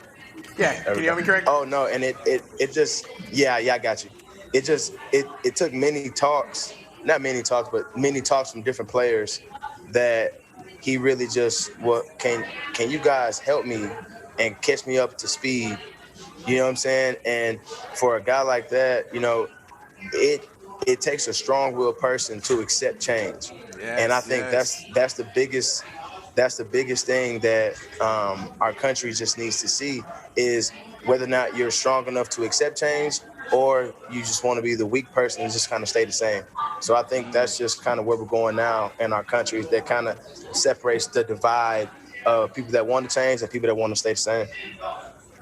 Yeah. Can you hear me correct? Oh, no. And it just, I got you. It just, it took many talks, not many talks, but many talks from different players that he really just, can you guys help me and catch me up to speed? You know what I'm saying? And for a guy like that, you know, it takes a strong-willed person to accept change. Yes, and I think that's the biggest thing that our country just needs to see, is whether or not you're strong enough to accept change or you just want to be the weak person and just kind of stay the same. So I think that's just kind of where we're going now in our country. That kind of separates the divide of people that want to change and people that want to stay the same.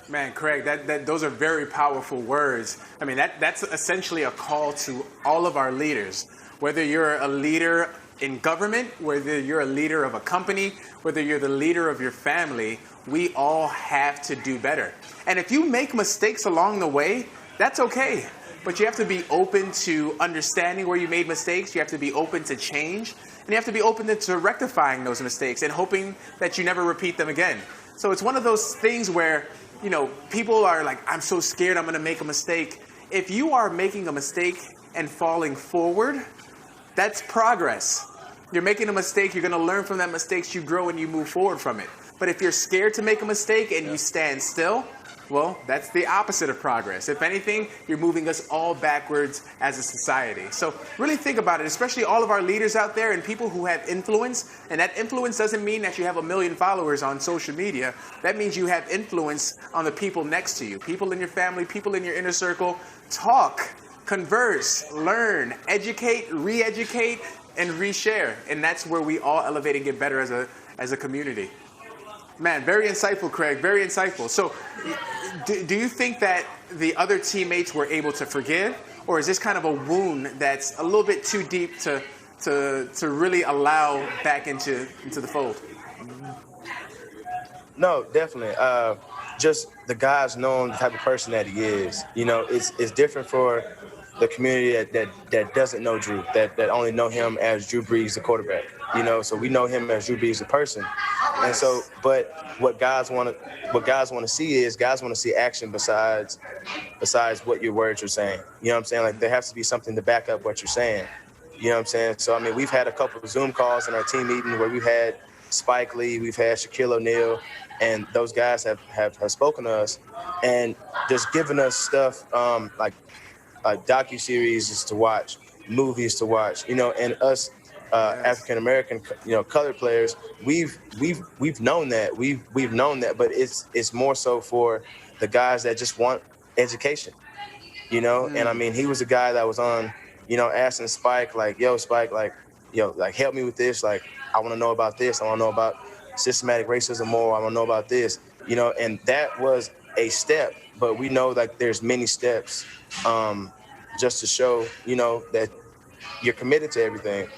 Man, Craig, those are very powerful words. I mean, that's essentially a call to all of our leaders. Whether you're a leader in government, whether you're a leader of a company, whether you're the leader of your family, we all have to do better. And if you make mistakes along the way, that's okay. But you have to be open to understanding where you made mistakes. You have to be open to change. And you have to be open to rectifying those mistakes and hoping that you never repeat them again. So it's one of those things where, you know, people are like, I'm so scared I'm going to make a mistake. If you are making a mistake and falling forward, that's progress. You're making a mistake. You're going to learn from that mistake. You grow and you move forward from it. But if you're scared to make a mistake and you stand still, well, that's the opposite of progress. If anything, you're moving us all backwards as a society. So really think about it, especially all of our leaders out there and people who have influence. And that influence doesn't mean that you have 1 million followers on social media. That means you have influence on the people next to you, people in your family, people in your inner circle. Talk, converse, learn, educate, re-educate, and reshare. And that's where we all elevate and get better as a community. Man, very insightful, Craig. Very insightful. So do you think that the other teammates were able to forgive, or is this kind of a wound that's a little bit too deep to really allow back into the fold? No, definitely. Just the guys knowing the type of person that he is. You know, it's different for the community that doesn't know Drew, that only know him as Drew Brees, the quarterback. You know, so we know him as Drew Brees, the person. And so, but what guys want to see is guys want to see action besides what your words are saying. You know what I'm saying? Like there has to be something to back up what you're saying. You know what I'm saying? So I mean, we've had a couple of Zoom calls in our team meeting where we've had Spike Lee, we've had Shaquille O'Neal, and those guys have spoken to us and just given us stuff like docuseries to watch, movies to watch, you know, and us African American, you know, colored players, we've known that, we've known that, but it's more so for the guys that just want education, you know. And I mean, he was a guy that was on, you know, asking Spike like, yo, Spike, like, yo, like help me with this, like I want to know about this, I want to know about systematic racism more, I want to know about this, you know. And that was a step, but we know like there's many steps just to show, you know, that you're committed to everything.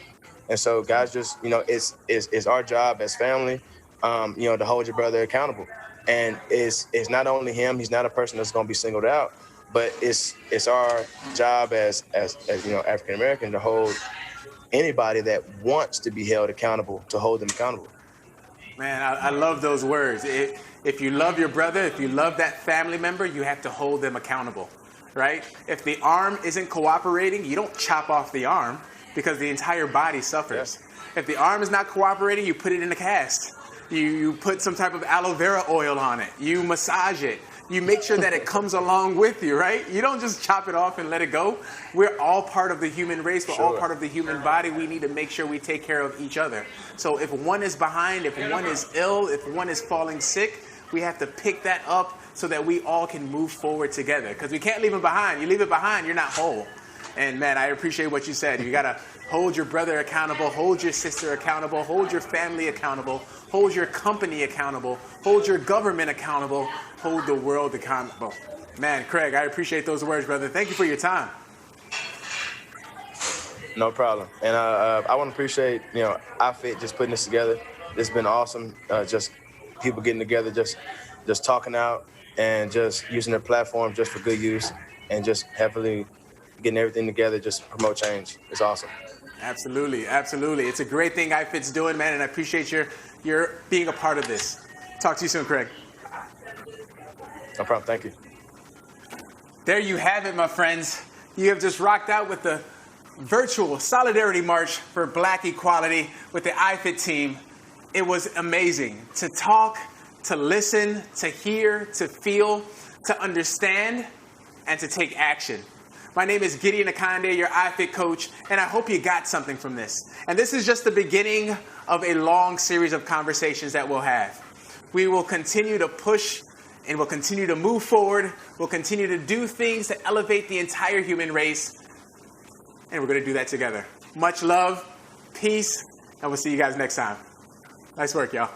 And so guys, just, you know, it's our job as family, you know, to hold your brother accountable. And it's not only him, he's not a person that's going to be singled out, but it's our job as you know, African American to hold anybody that wants to be held accountable, to hold them accountable. Man, I love those words. If you love your brother, if you love that family member, you have to hold them accountable, right? If the arm isn't cooperating, you don't chop off the arm because the entire body suffers. If the arm is not cooperating, you put it in a cast. You put some type of aloe vera oil on it. You massage it. You make sure that it comes along with you, right? You don't just chop it off and let it go. We're all part of the human race. We're all part of the human body. We need to make sure we take care of each other. So if one is behind, if one is ill, if one is falling sick, we have to pick that up so that we all can move forward together. Because we can't leave it behind. You leave it behind, you're not whole. And man, I appreciate what you said. You got to hold your brother accountable, hold your sister accountable, hold your family accountable, hold your company accountable, hold your government accountable, hold the world accountable. Man, Craig, I appreciate those words, brother. Thank you for your time. No problem. And I want to appreciate, you know, iFit just putting this together. It's been awesome. Just people getting together, just talking out and just using their platform just for good use and just heavily getting everything together just to promote change. It's awesome. Absolutely, absolutely. It's a great thing iFit's doing, man, and I appreciate your being a part of this. Talk to you soon, Craig. No problem. Thank you. There you have it, my friends. You have just rocked out with the virtual Solidarity March for Black Equality with the iFit team. It was amazing to talk, to listen, to hear, to feel, to understand, and to take action. My name is Gideon Akande, your iFit coach, and I hope you got something from this. And this is just the beginning of a long series of conversations that we'll have. We will continue to push and we'll continue to move forward. We'll continue to do things to elevate the entire human race. And we're going to do that together. Much love, peace, and we'll see you guys next time. Nice work, y'all.